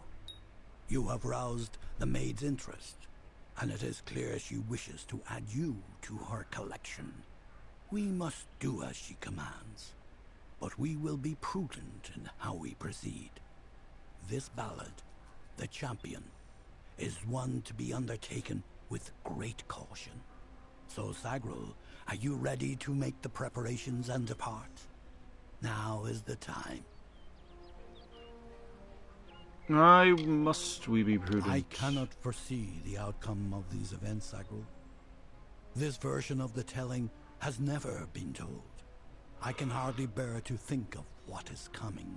You have roused the maid's interest, and it is clear she wishes to add you to her collection. We must do as she commands, but we will be prudent in how we proceed. This ballad, The Champion, is one to be undertaken with great caution. So, Sagrul, are you ready to make the preparations and depart? Now is the time. Must we be prudent? I cannot foresee the outcome of these events, Sagrul. This version of the telling has never been told. I can hardly bear to think of what is coming.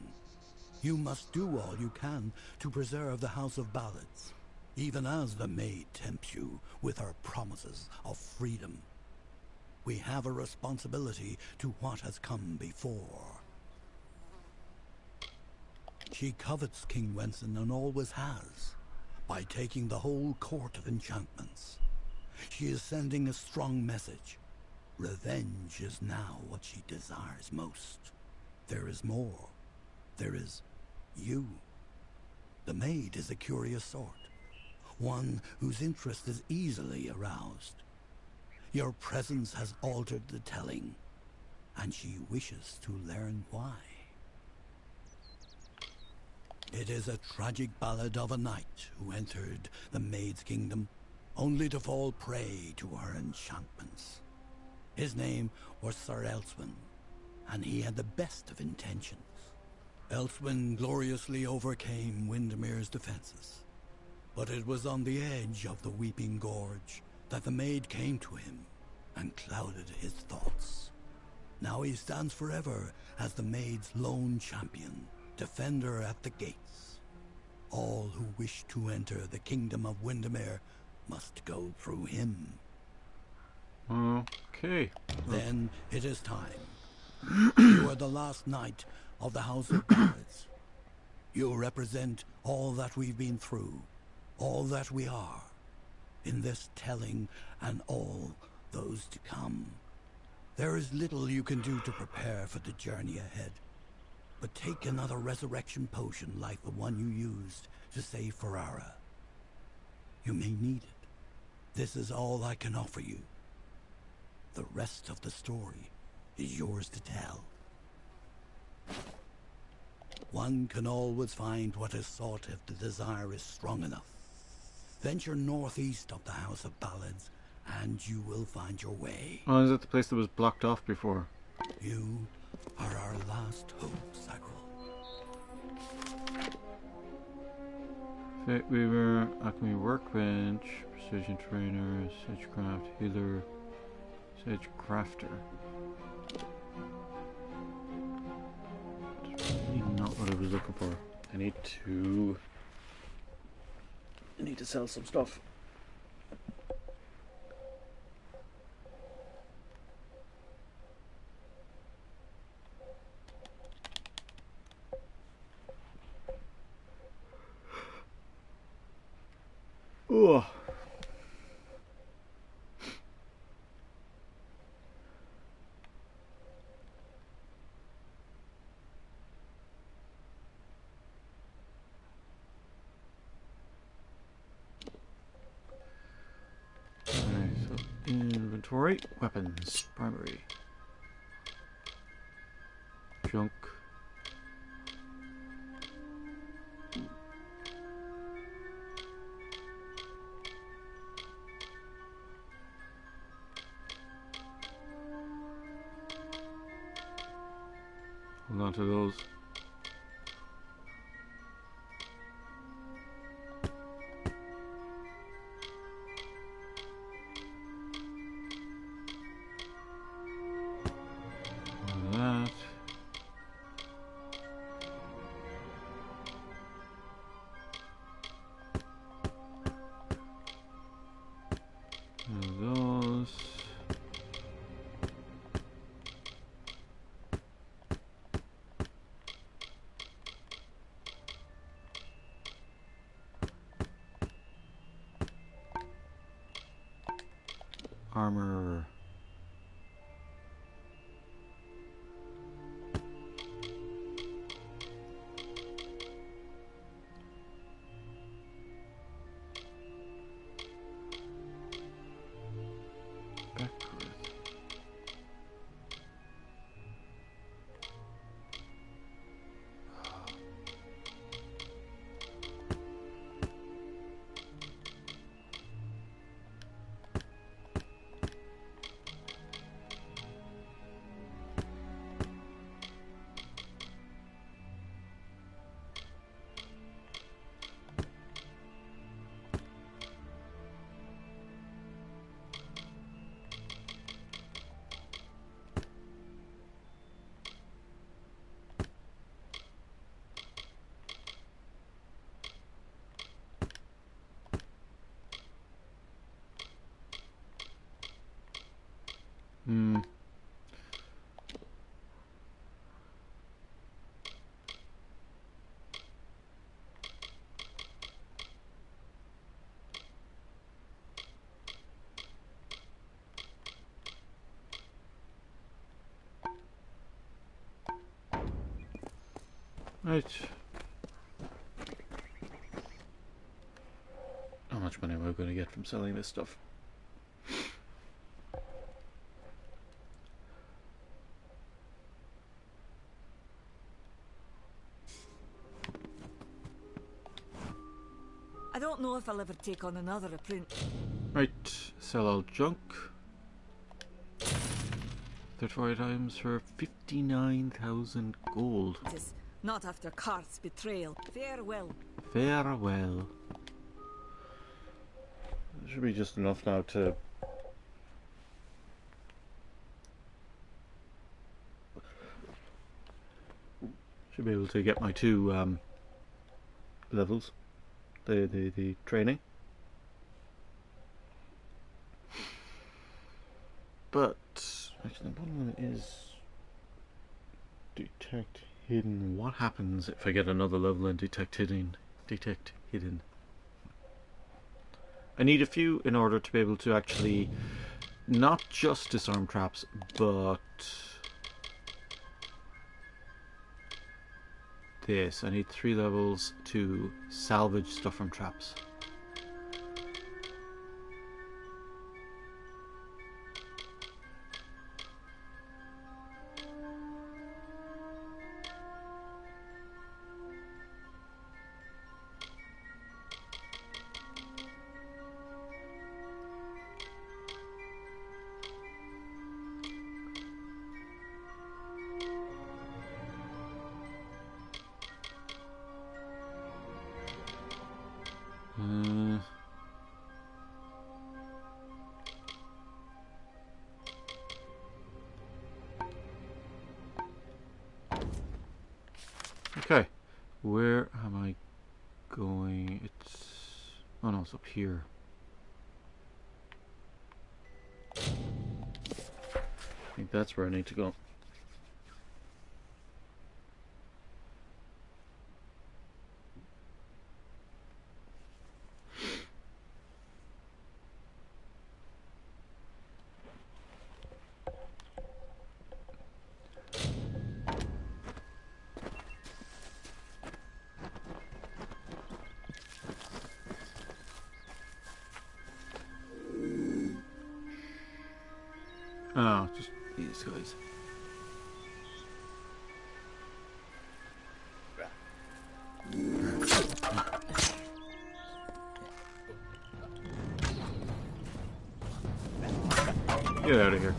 You must do all you can to preserve the House of Ballads, even as the maid tempts you with her promises of freedom. We have a responsibility to what has come before. She covets King Wenson and always has, by taking the whole court of enchantments. She is sending a strong message. Revenge is now what she desires most. There is more. There is you. The maid is a curious sort, one whose interest is easily aroused. Your presence has altered the telling, and she wishes to learn why. It is a tragic ballad of a knight who entered the maid's kingdom only to fall prey to her enchantments. His name was Sir Elswin, and he had the best of intentions. Elswin gloriously overcame Windermere's defenses, but it was on the edge of the Weeping Gorge that the maid came to him and clouded his thoughts. Now he stands forever as the maid's lone champion, defender at the gates. All who wish to enter the kingdom of Windermere must go through him. Okay. Then it is time. You are the last knight of the House of Ballads. You represent all that we've been through, all that we are, in this telling and all those to come. There is little you can do to prepare for the journey ahead, but take another resurrection potion like the one you used to save Ferrara. You may need it. This is all I can offer you. The rest of the story is yours to tell. One can always find what is sought if the desire is strong enough. Venture northeast of the House of Ballads, and you will find your way. Oh, is that the place that was blocked off before? You are our last hope, Sagrul. Fate Weaver, Alchemy Workbench, Precision Trainer, Sagecraft Healer, Sage Crafter. That's really not what I was looking for. I need to sell some stuff. Ugh. Inventory, weapons, primary, junk, hold on to those. Armor. Right. How much money am I going to get from selling this stuff? I don't know if I'll ever take on another apprentice. Right, sell all junk. 34 items for 59,000 gold. Not after Karth's betrayal. Farewell. Farewell. Should be just enough now to should be able to get my 2 levels, the training. But actually, the bottom one is detect hidden. What happens if I get another level in detect hidden? Detect hidden. I need a few in order to be able to actually not just disarm traps, but this. I need 3 levels to salvage stuff from traps. Okay, where am I going? It's... oh no, it's up here. I think that's where I need to go. Oh, just these guys. Get out of here.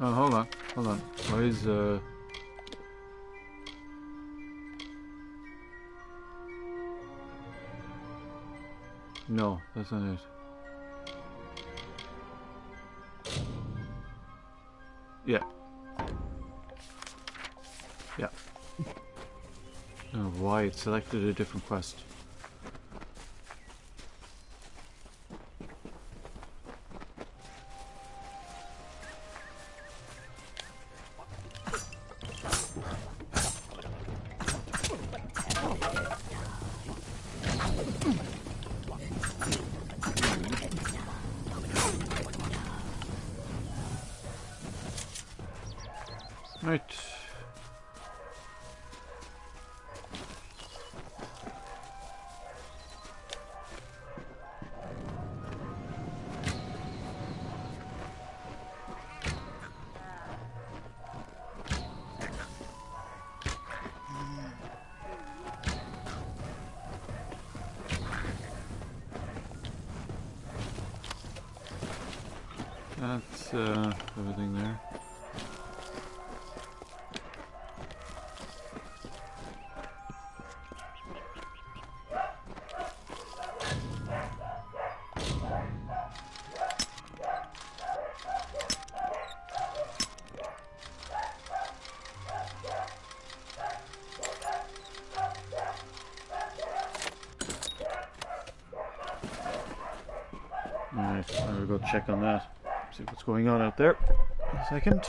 Oh, hold on. Hold on. Why is, no, that's not it. Yeah. Yeah. Oh, why? It selected a different quest. Right. That's everything there. Alright, I'm gonna go check on that. See what's going on out there. A second.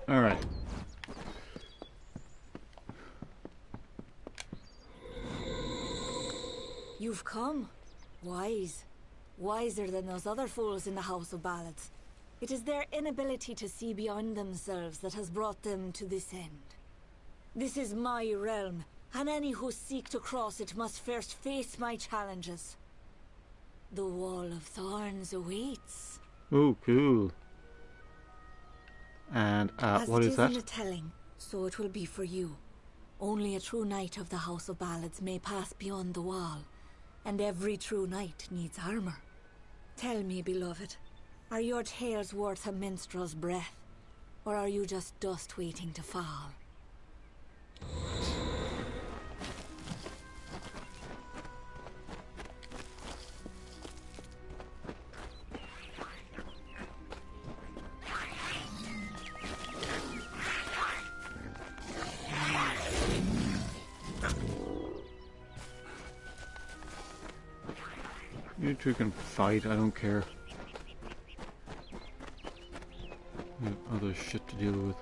All right. You've come. Wise. Wiser than those other fools in the House of Ballads. It is their inability to see beyond themselves that has brought them to this end. This is my realm, and any who seek to cross it must first face my challenges. The Wall of Thorns awaits. Ooh, cool. And, what is that? As it is in the telling, so it will be for you. Only a true knight of the House of Ballads may pass beyond the wall, and every true knight needs armor. Tell me, beloved, Are your tales worth a minstrel's breath? Or are you just dust waiting to fall? You two can fight, I don't care. I have other shit to deal with.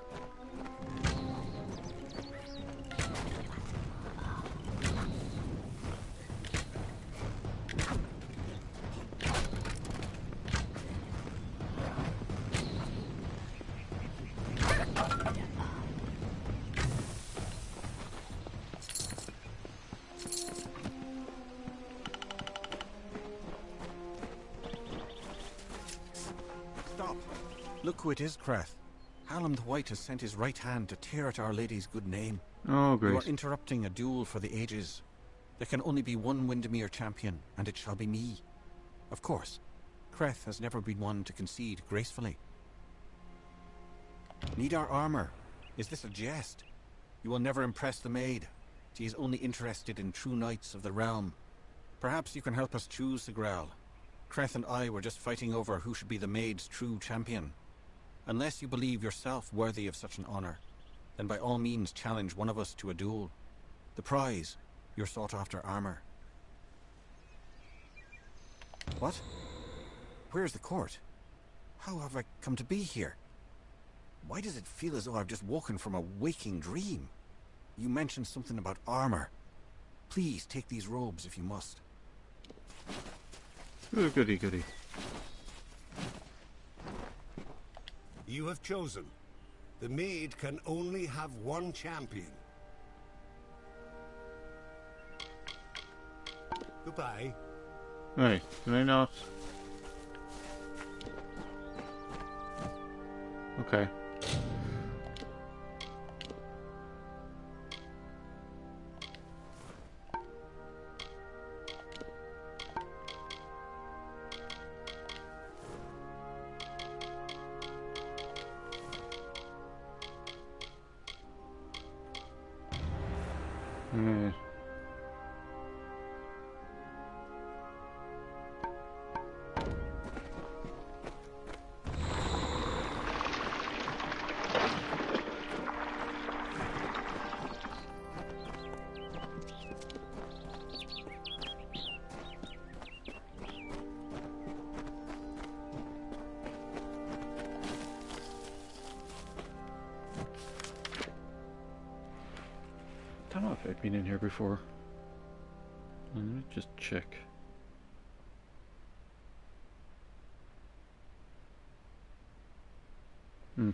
Look who it is, Creth. Hallam the White has sent his right hand to tear at Our Lady's good name. Oh, great. You are interrupting a duel for the ages. There can only be one Windermere champion, and it shall be me. Of course, Creth has never been one to concede gracefully. Need our armor? Is this a jest? You will never impress the maid. She is only interested in true knights of the realm. Perhaps you can help us choose the Graal. Creth and I were just fighting over who should be the maid's true champion. Unless you believe yourself worthy of such an honor, then by all means challenge one of us to a duel. The prize, your sought-after armor. What? Where's the court? How have I come to be here? Why does it feel as though I've just woken from a waking dream? You mentioned something about armor. Please take these robes if you must. Oh, goody, goody. You have chosen. The maid can only have one champion. Goodbye. Right, can I not? Okay. Right. I don't know if I've been in here before. Let me just check. Right.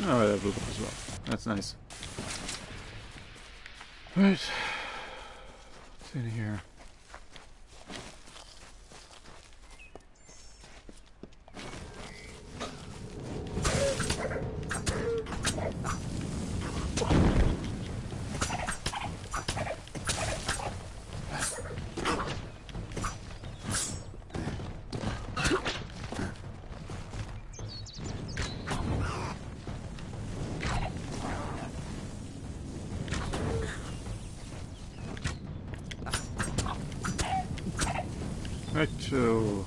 Oh, that blew up as well. That's nice. Right. What's in here? So...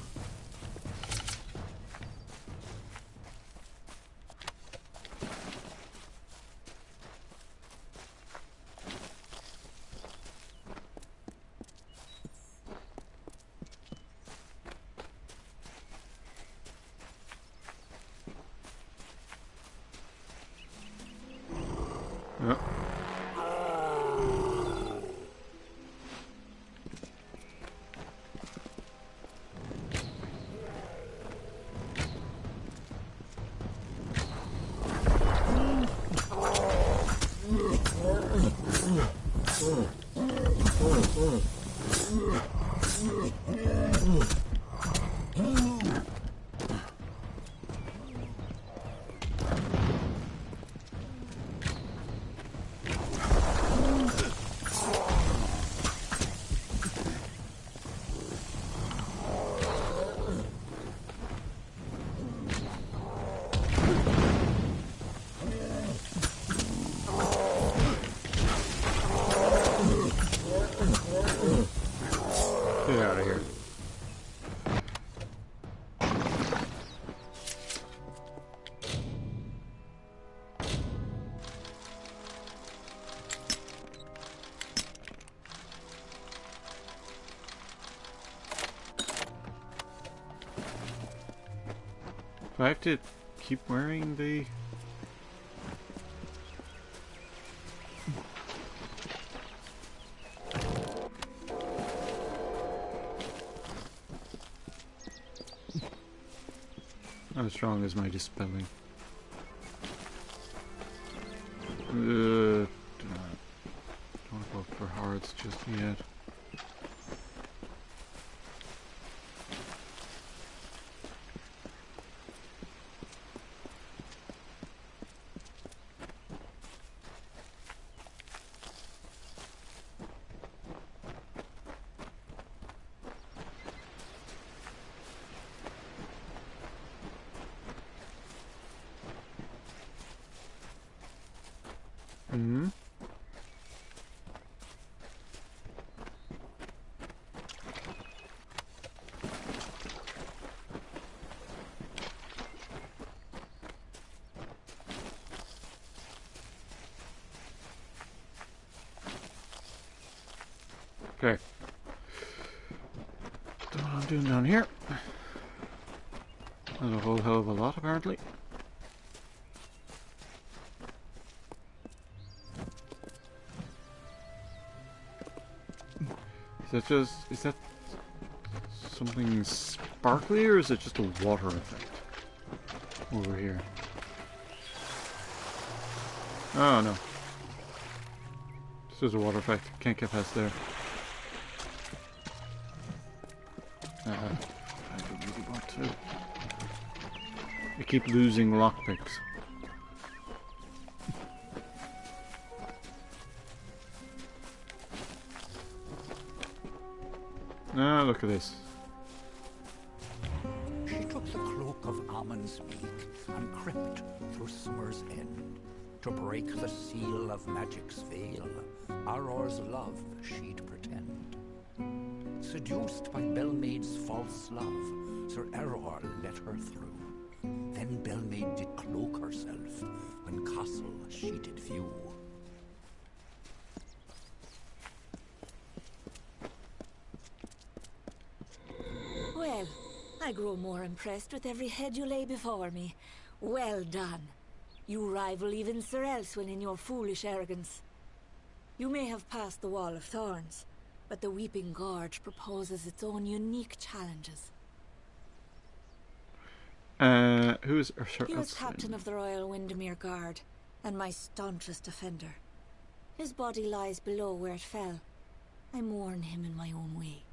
Yep. Get out of here. Do I have to keep wearing the... How strong is my dispelling? Don't go for hearts just yet. Hmm. Okay. Don't know what I'm doing down here. There's a whole hell of a lot, apparently. Is that something sparkly, or is it just a water effect over here? Oh no. This is a water effect. Can't get past there. I don't really want to. I keep losing lockpicks. Ah, look at this. She took the cloak of Ammon's beak and crept through summer's end to break the seal of magic's veil. Auror's love she'd pretend. Seduced by Belmaid's false love, Sir Auror let her through. Then Belmaid did cloak herself when castle she did view. Well, I grow more impressed with every head you lay before me. Well done. You rival even Sir Elswin in your foolish arrogance. You may have passed the Wall of Thorns, but the Weeping Gorge proposes its own unique challenges. Who's Sir He was Elswin? captain of the Royal Windermere Guard, and my staunchest defender. His body lies below where it fell. I mourn him in my own way.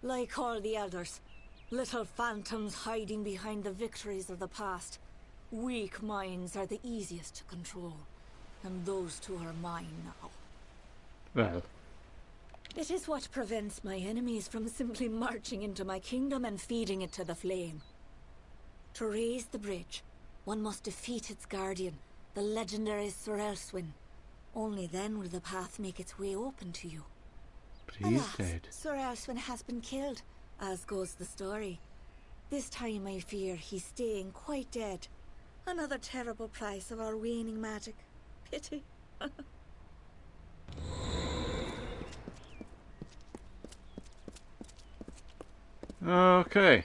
Like all the others, little phantoms hiding behind the victories of the past. Weak minds are the easiest to control, and those two are mine now. Well. It is what prevents my enemies from simply marching into my kingdom and feeding it to the flame. To raise the bridge, one must defeat its guardian, the legendary Sir Elswin. Only then will the path make its way open to you. But he's dead. Sir Erswin has been killed, as goes the story. This time I fear he's staying quite dead. Another terrible price of our waning magic. Pity. Okay.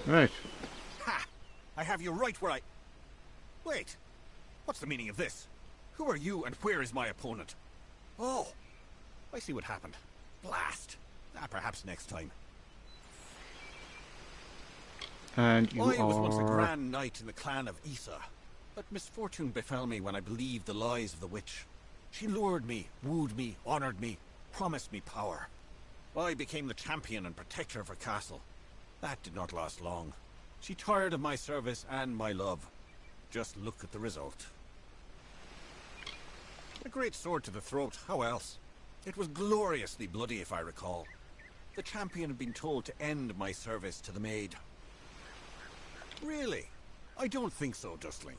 Right. Ha! I have you right where I... Wait. What's the meaning of this? Who are you and where is my opponent? Oh, I see what happened. Blast. Perhaps next time. And you I was once a grand knight in the clan of Isa, but misfortune befell me when I believed the lies of the witch. She lured me, wooed me, honored me, promised me power. I became the champion and protector of her castle. That did not last long. She tired of my service and my love. Just look at the result. A great sword to the throat, how else? It was gloriously bloody, if I recall. The champion had been told to end my service to the maid. Really? I don't think so, Dustling.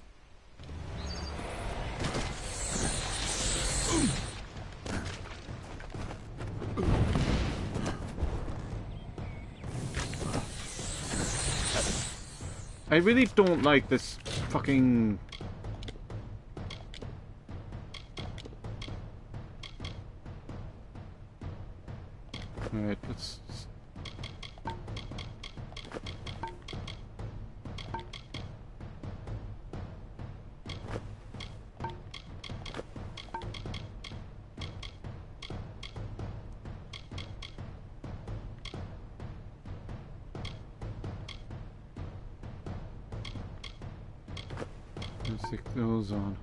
I really don't like this fucking... Alright, let's... Stick those on.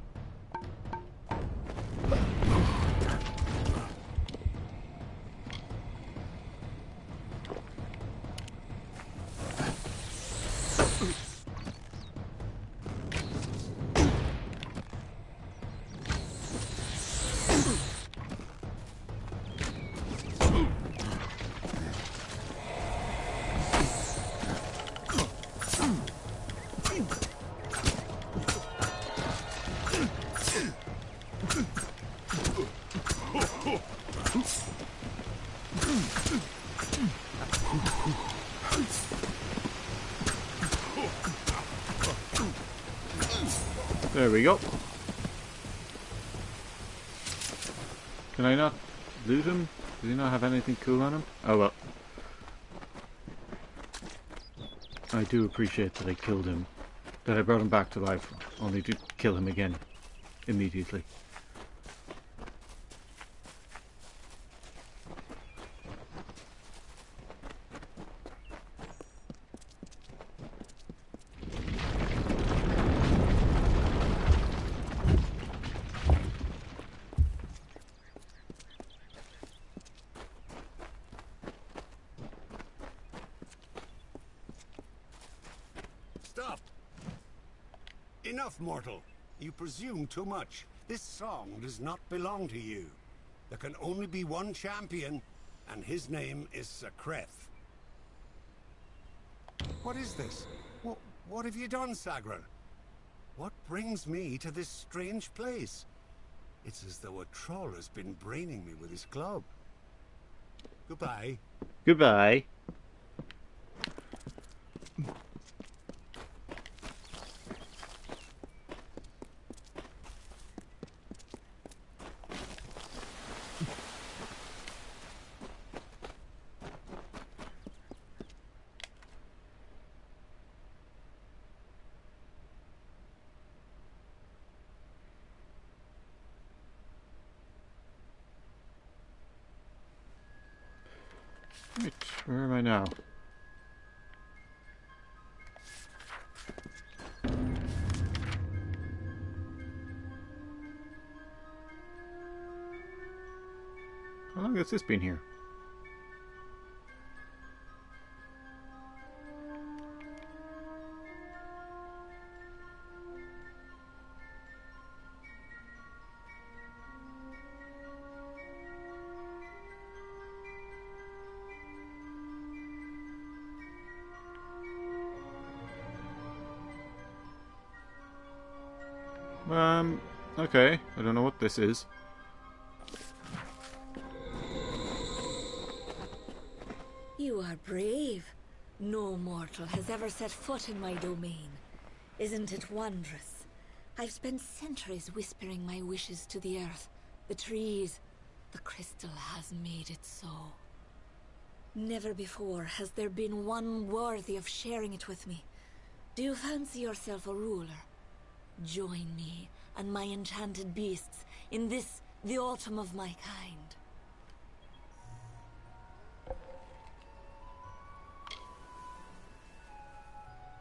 There we go. Can I not loot him? Does he not have anything cool on him? Oh well. I do appreciate that I killed him. That I brought him back to life, only to kill him again immediately. Stop! Enough, mortal. You presume too much. This song does not belong to you. There can only be one champion, and his name is Sir Kreth. What is this? What have you done, Sagran? What brings me to this strange place? It's as though a troll has been braining me with his club. Goodbye. Goodbye. Right, where am I now? long has this been here? Okay. I don't know what this is. You are brave. No mortal has ever set foot in my domain. Isn't it wondrous? I've spent centuries whispering my wishes to the earth, the trees. The crystal has made it so. Never before has there been one worthy of sharing it with me. Do you fancy yourself a ruler? Join me and my enchanted beasts in this, the autumn of my kind.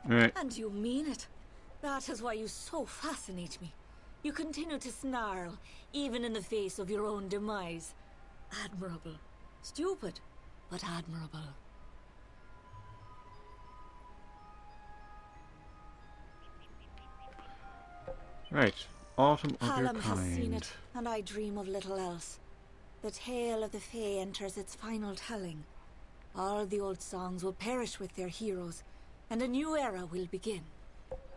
Right. And you mean it. That is why you so fascinate me. You continue to snarl, even in the face of your own demise. Admirable. Stupid, but admirable. Right. Autumn of your Hallam has seen kind. it, and I dream of little else. The tale of the Fae enters its final telling. All the old songs will perish with their heroes, and a new era will begin.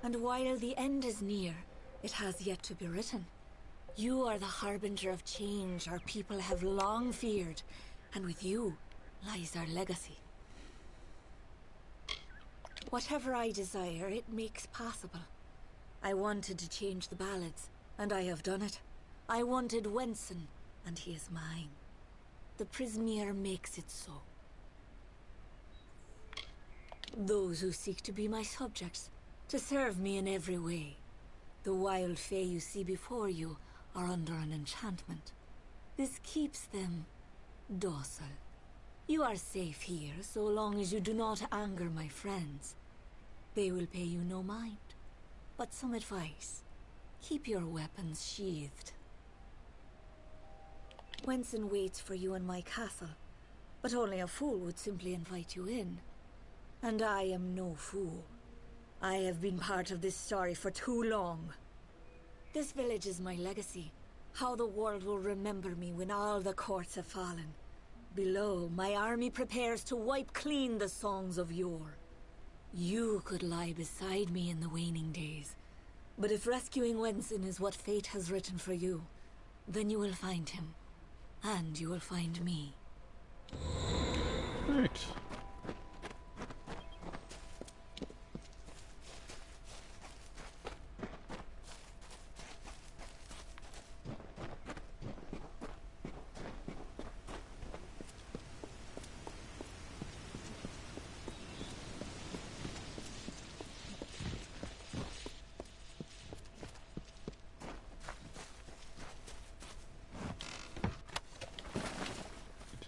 And while the end is near, it has yet to be written. You are the harbinger of change our people have long feared, and with you lies our legacy. Whatever I desire, it makes possible. I wanted to change the ballads, and I have done it. I wanted Wenson, and he is mine. The Prismeer makes it so. Those who seek to be my subjects, to serve me in every way. The wild fae you see before you are under an enchantment. This keeps them docile. You are safe here, so long as you do not anger my friends. They will pay you no mind. But some advice. Keep your weapons sheathed. Wenson waits for you in my castle, but only a fool would simply invite you in. And I am no fool. I have been part of this story for too long. This village is my legacy. How the world will remember me when all the courts have fallen. Below, my army prepares to wipe clean the songs of yore. You could lie beside me in the waning days. But if rescuing Wenson is what fate has written for you, then you will find him. And you will find me. Right.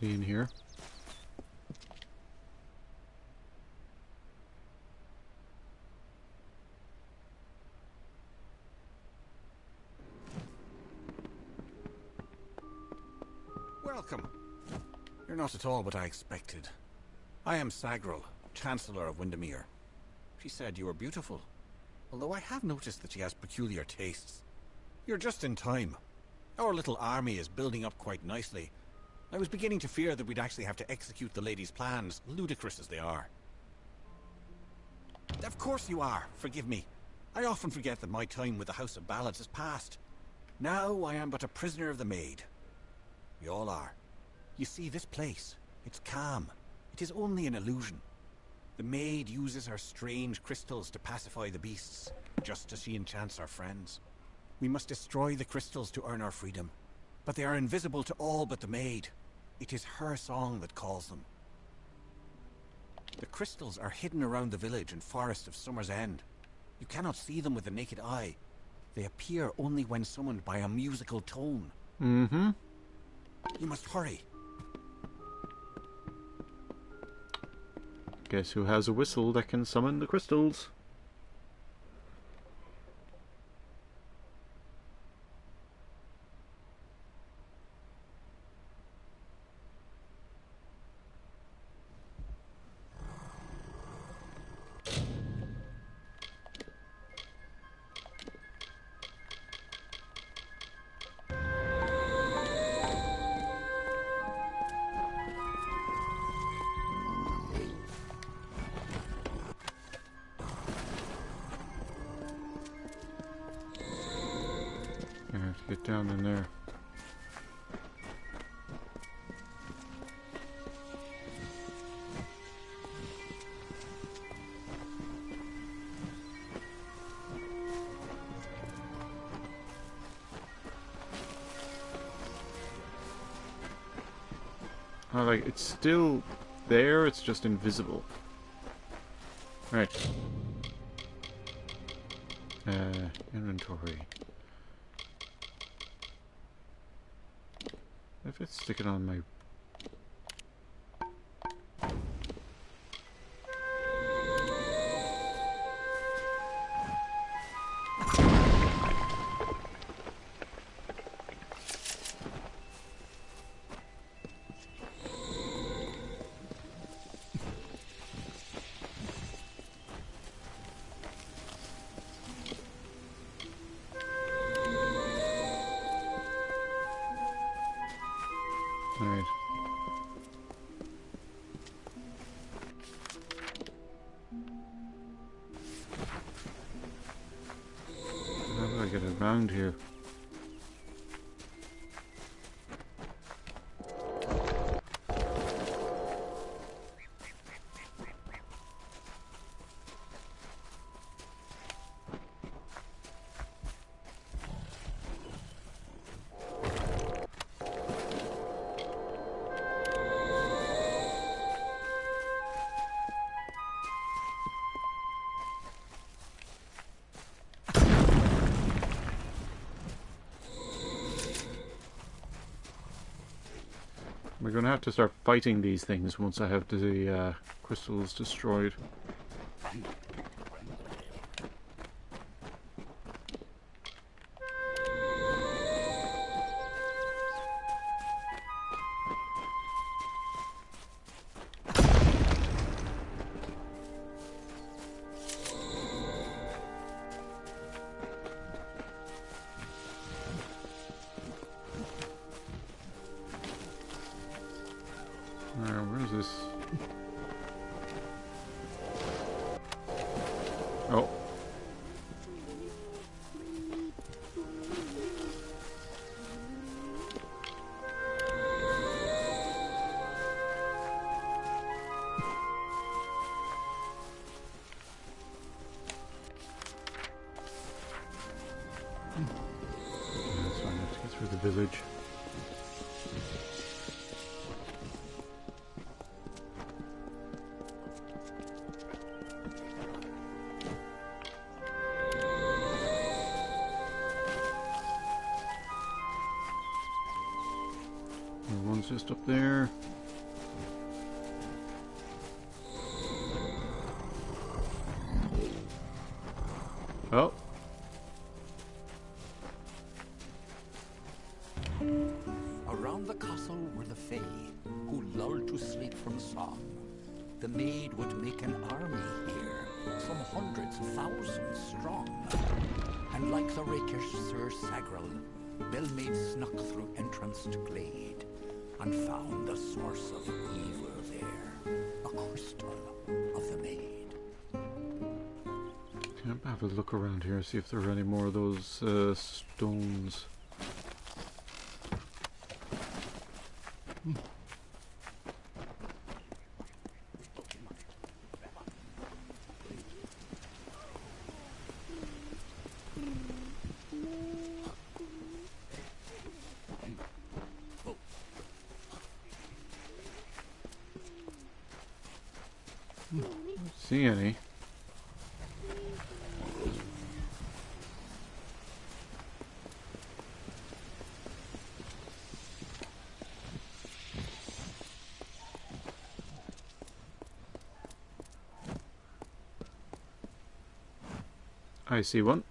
In here. Welcome. You're not at all what I expected. I am Sagril, Chancellor of Windermere. She said you were beautiful, although I have noticed that she has peculiar tastes. You're just in time. Our little army is building up quite nicely. I was beginning to fear that we'd actually have to execute the lady's plans, ludicrous as they are. Of course you are, forgive me. I often forget that my time with the House of Ballads is past. Now I am but a prisoner of the Maid. We all are. You see, this place, it's calm. It is only an illusion. The Maid uses her strange crystals to pacify the beasts, just as she enchants our friends. We must destroy the crystals to earn our freedom. But they are invisible to all but the Maid. It is her song that calls them. The crystals are hidden around the village and forest of Summer's End. You cannot see them with the naked eye. They appear only when summoned by a musical tone. Mm-hmm. You must hurry. Guess who has a whistle that can summon the crystals? get down in there. Oh, like, it's still there, it's just invisible. Right. Inventory. If it's sticking on my... Alright. How do I get around here? We're going to have to start fighting these things once I have the crystals destroyed. Where's this? Oh. That's fine, I have to get through the village. One's just up there. Oh. Around the castle were the Fae, who lulled to sleep from song. The maid would make an army here, some hundreds, thousands strong. And like the rakish Sir Sagrel, Bellmaid snuck through entranced glade, and found the source of evil there, a crystal of the maid. Can I have a look around here, see if there are any more of those stones? See any? I see one.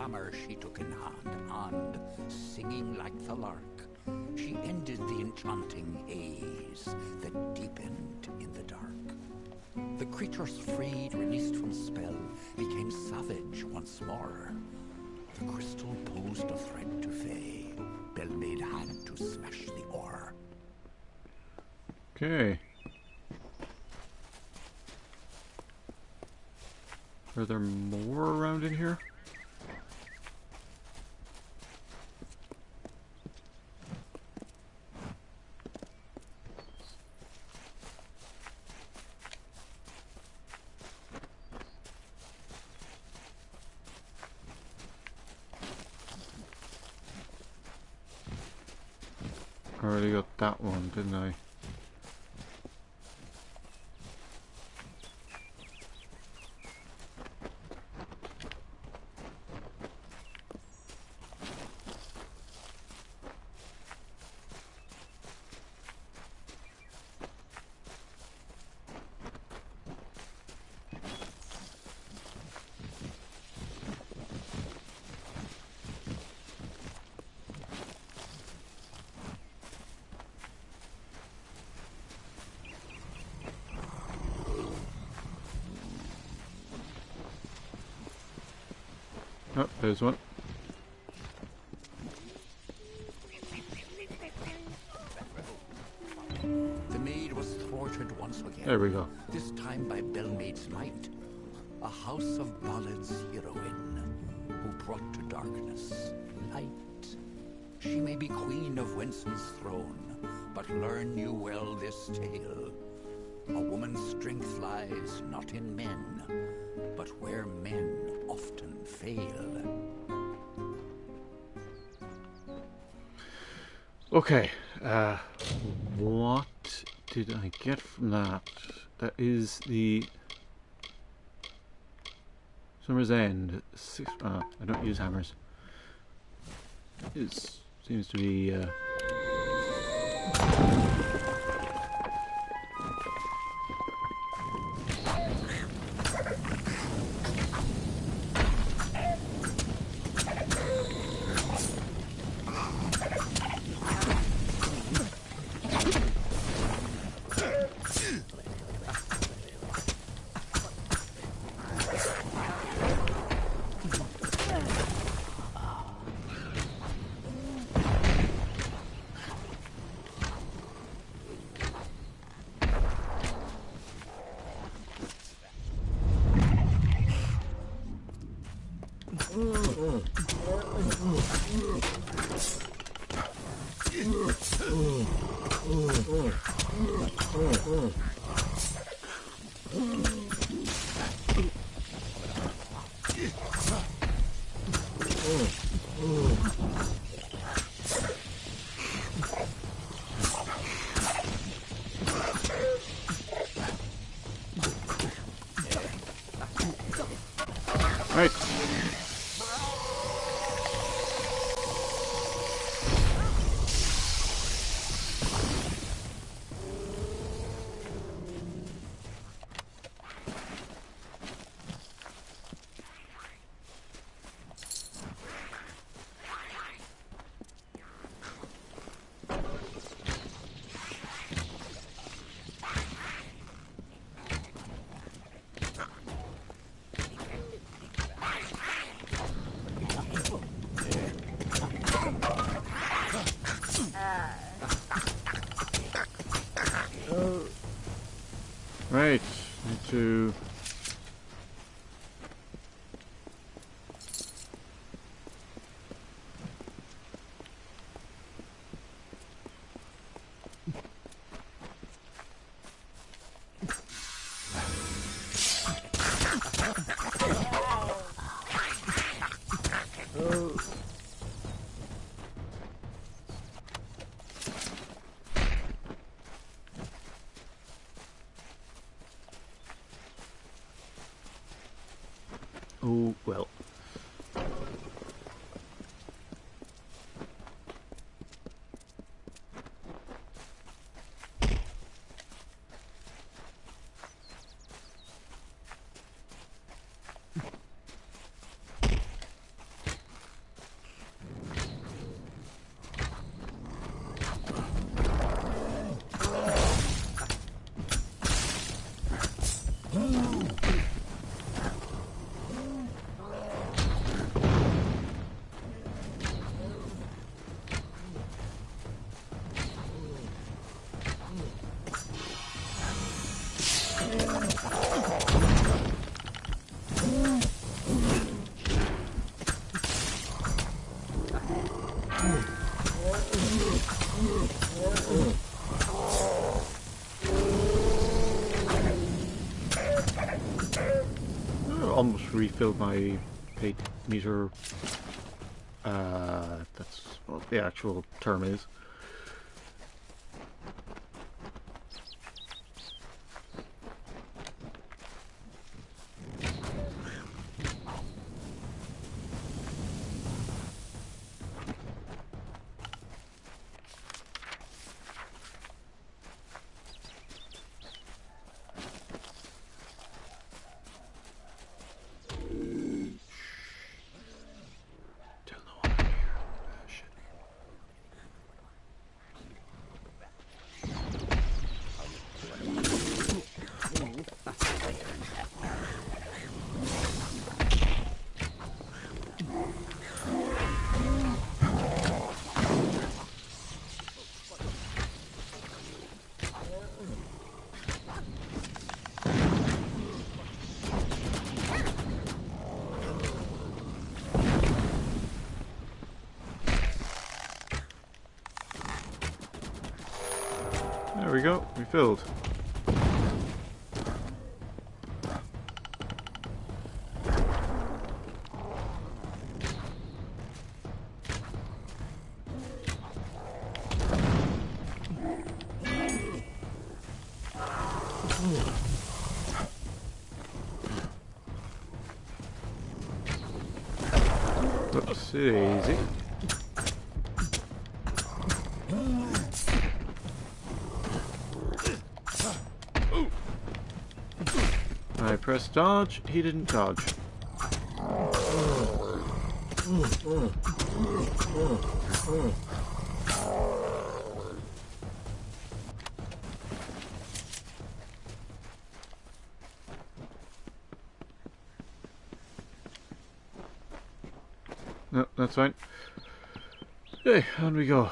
hammer she took in hand, and, singing like the lark, she ended the enchanting haze that deepened in the dark. The creatures freed, released from spell, became savage once more. The crystal posed a threat to Fae. Bellmaid had to smash the ore. Okay. Are there more around in here? I already got that one, didn't I? Oh, there's one. The maid was thwarted once again. There we go. This time by Bellmaid's might. A house of ballads heroine who brought to darkness light. She may be queen of Winston's throne, but learn you well this tale. A woman's strength lies not in men, but where men often fail. Okay, what did I get from that? That is the Summer's End. I don't use hammers. It seems to be right. Right, need to... Oh, well. Almost refilled my pay meter. That's what the actual term is. There we go, refilled. Oops, easy. I pressed dodge, he didn't dodge. No, that's fine. Okay, on we go.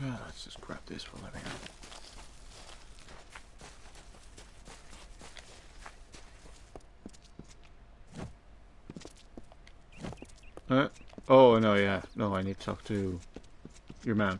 Well, let's just grab this for living. Oh, no, yeah. No, I need to talk to your man.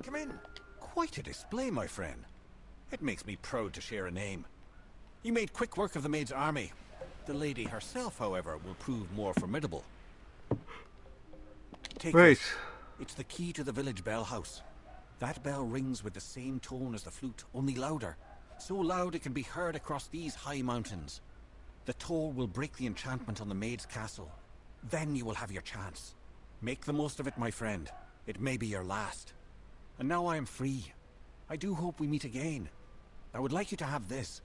Come in. Quite a display, my friend. It makes me proud to share a name. You made quick work of the maid's army. The lady herself, however, will prove more formidable. Take this. It's the key to the village bell house. That bell rings with the same tone as the flute, only louder. So loud it can be heard across these high mountains. The toll will break the enchantment on the maid's castle. Then you will have your chance. Make the most of it, my friend. It may be your last. And now I am free. I do hope we meet again. I would like you to have this.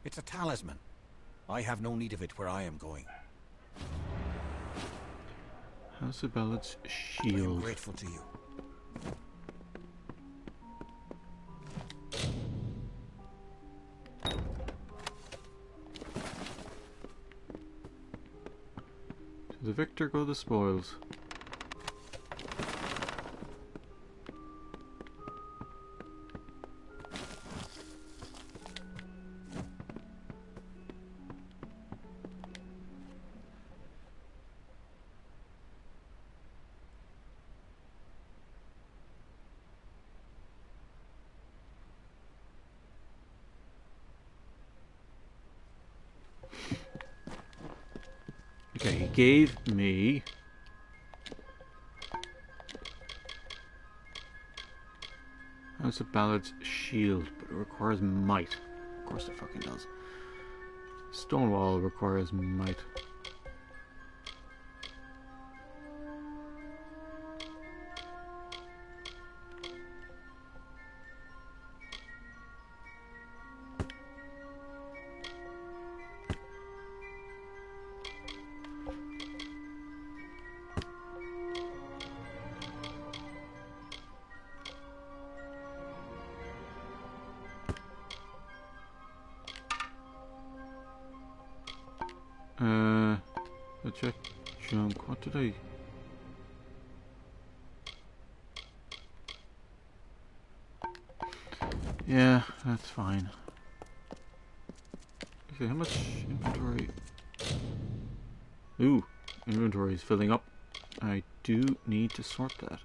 It's a talisman. I have no need of it where I am going. House of Ballad's I shield. am grateful to you. To the victor go the spoils. Okay, he gave me House of Ballard's shield, but it requires might. Of course it fucking does. Stonewall requires might. Let's check junk. What did I... Yeah, that's fine. Okay, how much inventory? Ooh, inventory is filling up. I do need to sort that.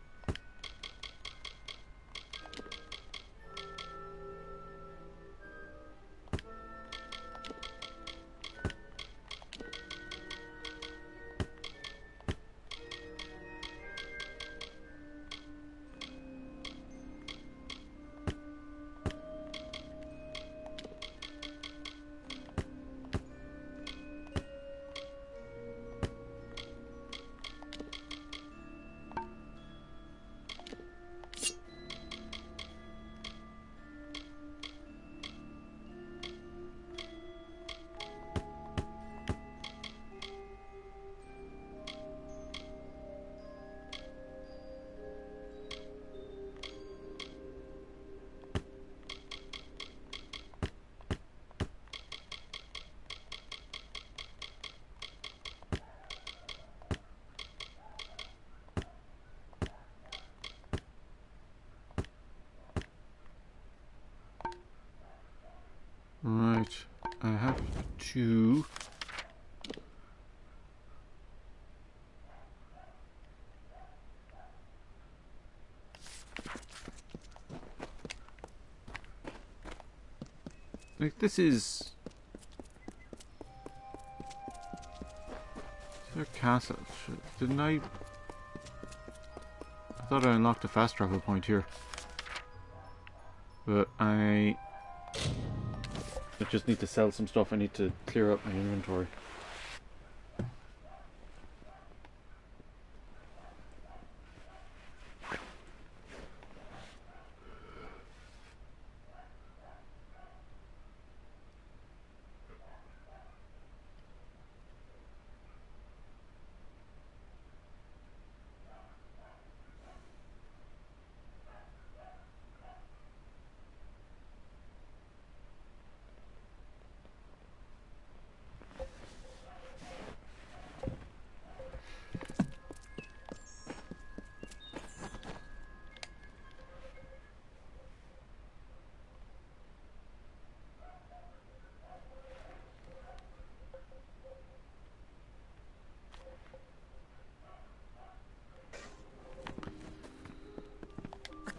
Right, I have to... Like, this is... Their castle. Didn't I... I thought I unlocked a fast travel point here. But I just need to sell some stuff. I need to clear up my inventory.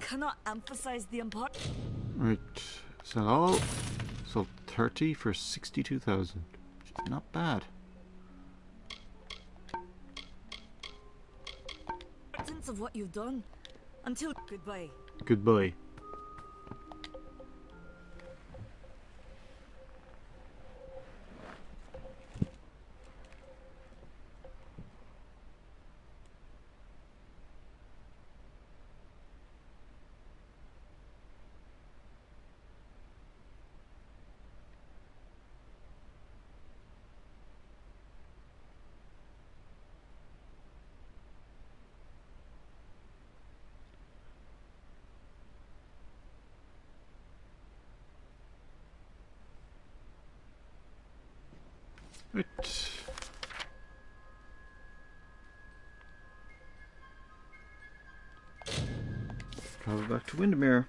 Cannot emphasize the importance. Right, sell all. Sold 30 for 62,000. Which is not bad. Importance of what you've done. Until goodbye. Goodbye. Right. Travel back to Windermere.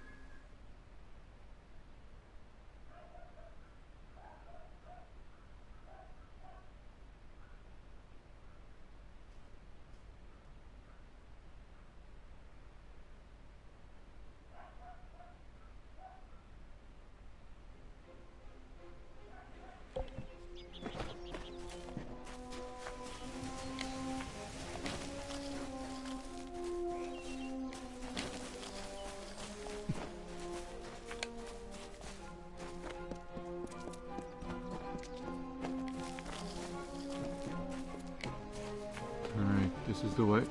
this is the way.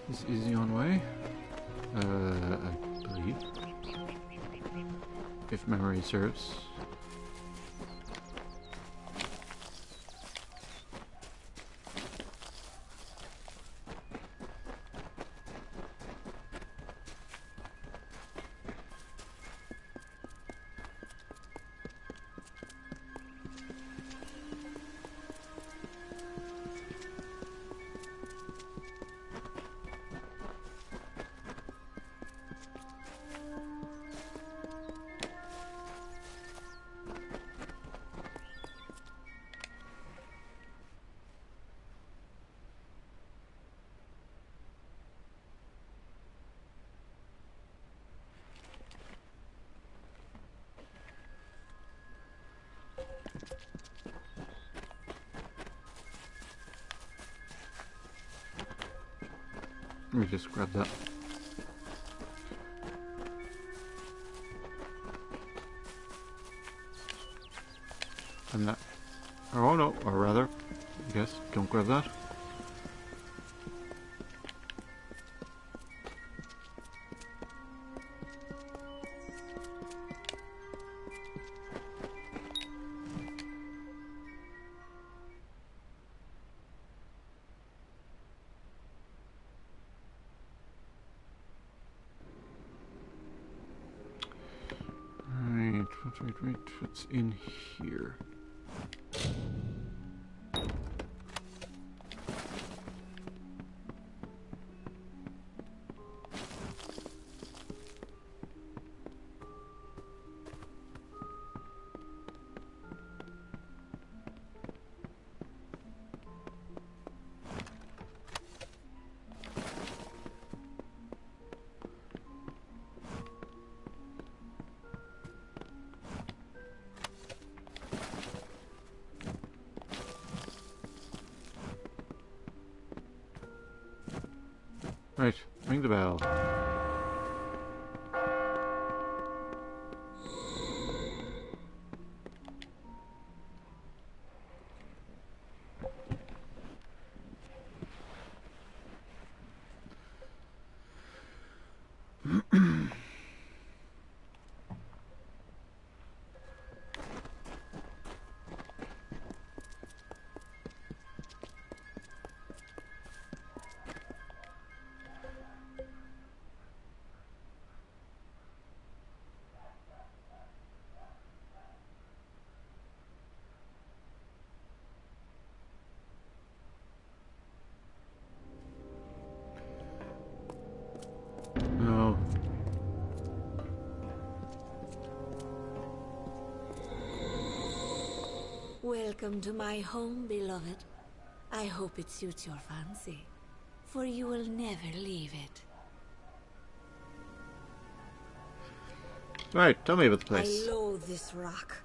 This is the on way. I believe. If memory serves. Let me just grab that. And that. Oh no, or rather, I guess, don't grab that. Right, what's in here? Right, ring the bell. No. Welcome to my home, beloved. I hope it suits your fancy, for you will never leave it. Right, tell me about the place. I loathe this rock.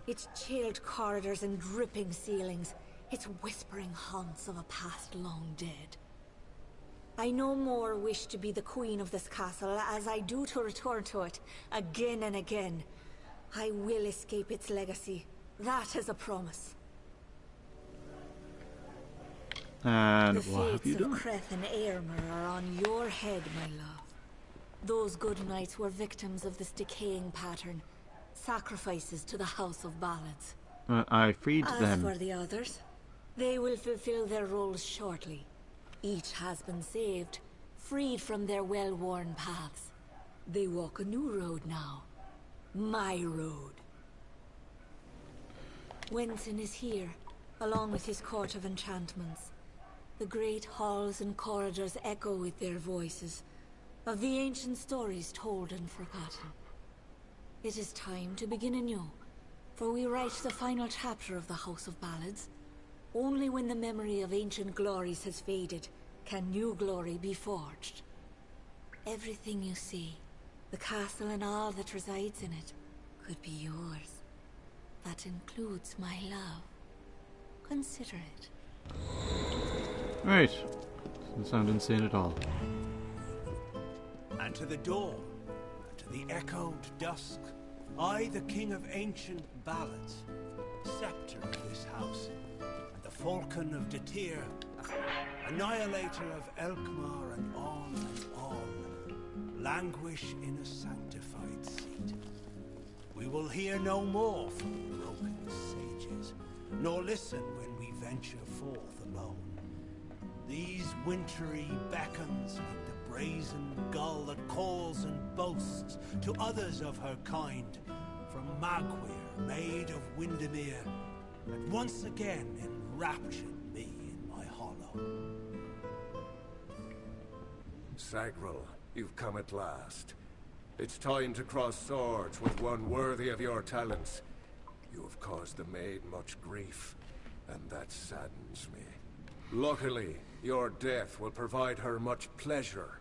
Its chilled corridors and dripping ceilings. Its whispering haunts of a past long dead. I no more wish to be the queen of this castle as I do to return to it again and again. I will escape its legacy. That is a promise. And what have you The done? fates of Creth and Aylmer are on your head, my love. Those good knights were victims of this decaying pattern. Sacrifices to the House of Ballads. I freed them. As for the others, they will fulfill their roles shortly. Each has been saved, freed from their well-worn paths. They walk a new road now. My road. Wenson is here, along with his court of enchantments. The great halls and corridors echo with their voices, of the ancient stories told and forgotten. It is time to begin anew, for we write the final chapter of the House of Ballads. Only when the memory of ancient glories has faded, can new glory be forged. Everything you see, the castle and all that resides in it, could be yours. That includes my love. Consider it. Right. Doesn't sound insane at all. And to the dawn, and to the echoed dusk, I, the king of ancient ballads, scepter of this house, and the falcon of Detir, annihilator of Elkmar, and on, languish in a sanctified seat. We will hear no more from broken sages, nor listen when we venture forth alone. These wintry beckons like the brazen gull that calls and boasts to others of her kind, from Magwir, maid of Windermere, that once again enraptured me in my hollow. Sagril, you've come at last. It's time to cross swords with one worthy of your talents. You have caused the maid much grief, and that saddens me. Luckily, your death will provide her much pleasure.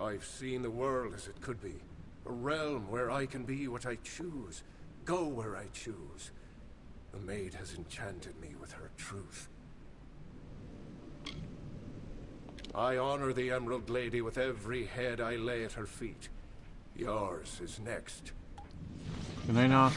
I've seen the world as it could be. A realm where I can be what I choose, go where I choose. The maid has enchanted me with her truth. I honor the Emerald Lady with every head I lay at her feet. Yours is next. Can I not?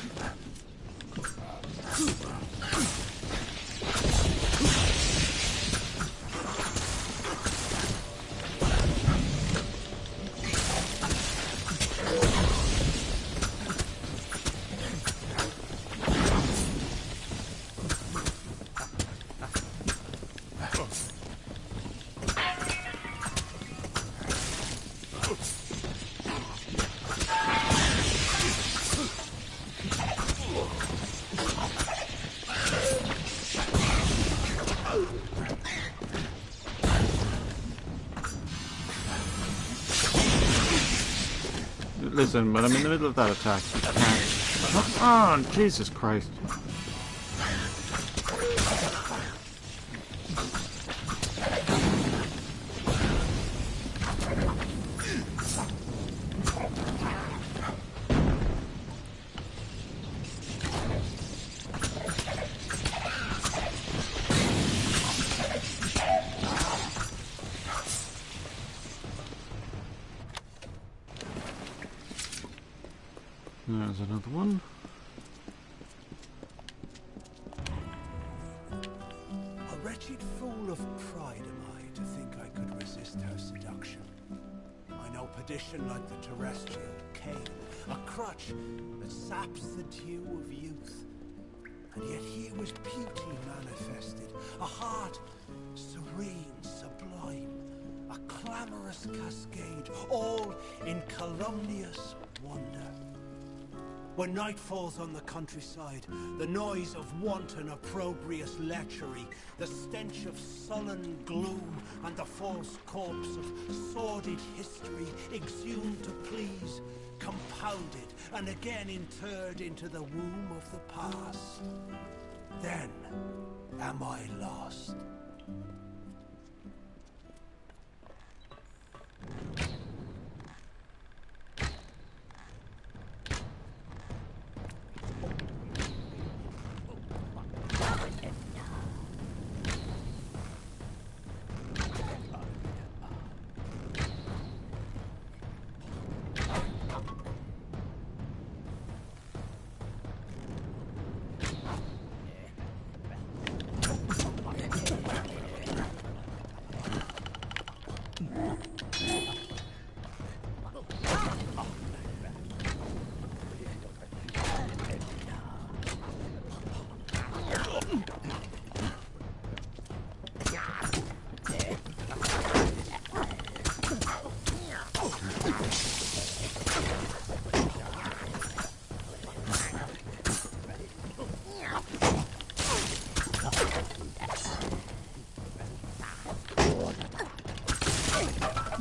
Listen, but I'm in the middle of that attack. Come on, Jesus Christ. There's another one. A wretched fool of pride am I to think I could resist her seduction. I know perdition like the terrestrial cane, a crutch that saps the dew of youth. And yet here was beauty manifested, a heart serene, sublime, a clamorous cascade, all in calumnious wonder. When night falls on the countryside, the noise of wanton opprobrious lechery, the stench of sullen gloom, and the false corpse of sordid history exhumed to please, compounded and again interred into the womb of the past. Then am I lost.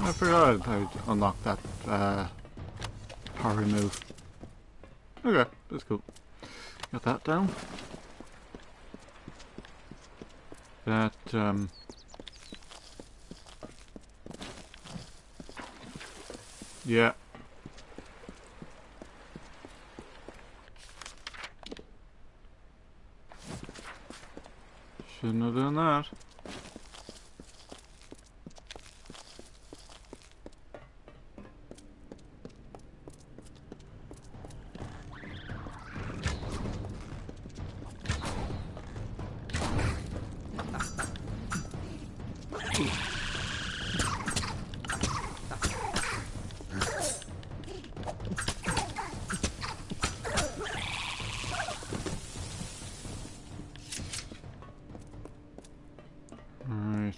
I forgot I'd unlock that parry move. Okay, that's cool. Got that down. That yeah. Shouldn't have done that. Right.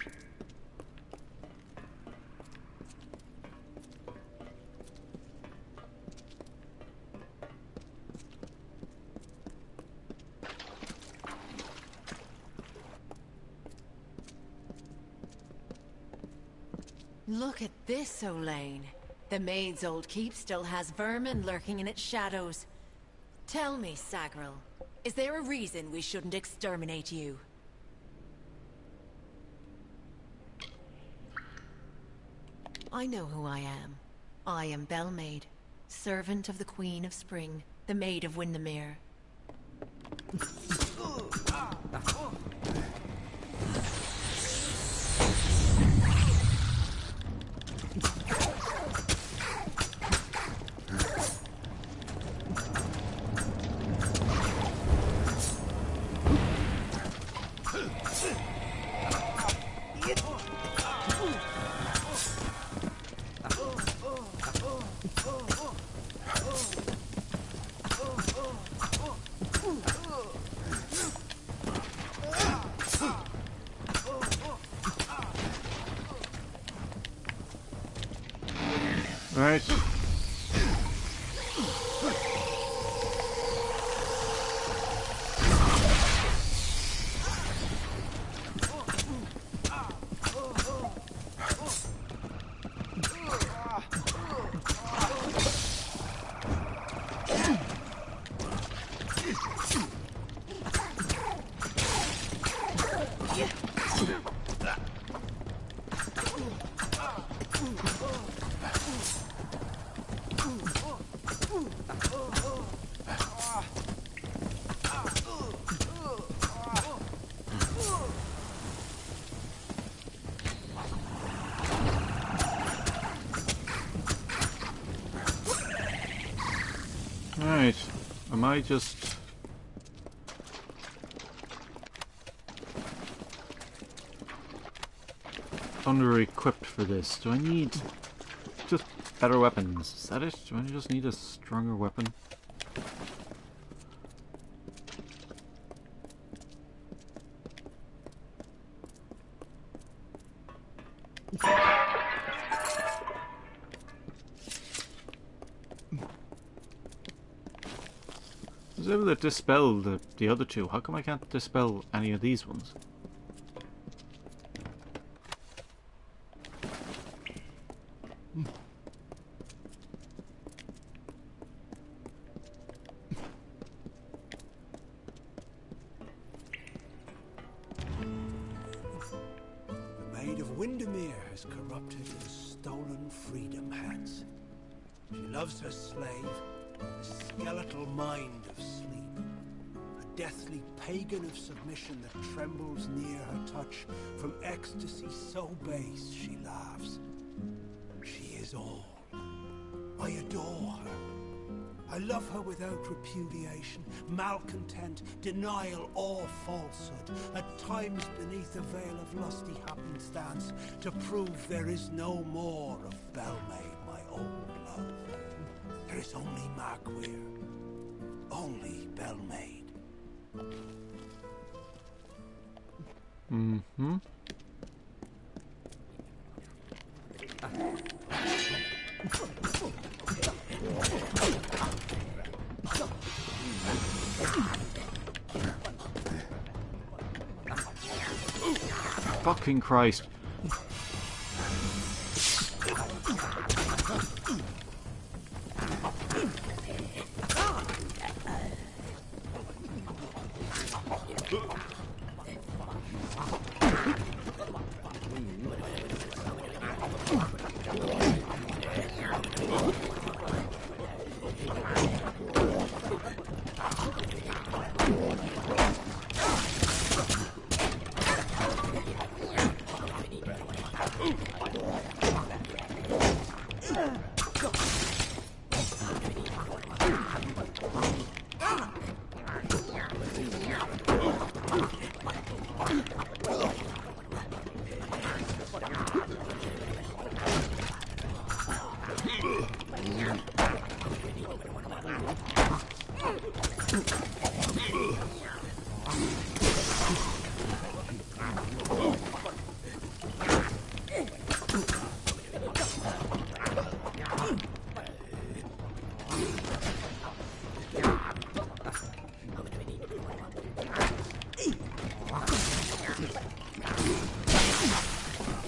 Look at this, Olaine. The maid's old keep still has vermin lurking in its shadows. Tell me, Sagril, is there a reason we shouldn't exterminate you? I know who I am. I am Bellmaid, servant of the Queen of Spring, the Maid of Windermere. Right. Right. Am I just... under-equipped for this? Do I need just better weapons? Is that it? Do I just need a stronger weapon? I was able to dispel the other two. How come I can't dispel any of these ones? The Maid of Windermere has corrupted and stolen freedom, Hans. She loves her slave, the skeletal mind of sleep. A deathly pagan of submission that trembles near her touch. From ecstasy so base she laughs. She is all. I adore her. I love her without repudiation, malcontent, denial, or falsehood. At times beneath a veil of lusty happenstance, to prove there is no more of Bellmaid, my old love. There is only Markweir, only Bellmaid. Mm-hmm. Fucking Christ.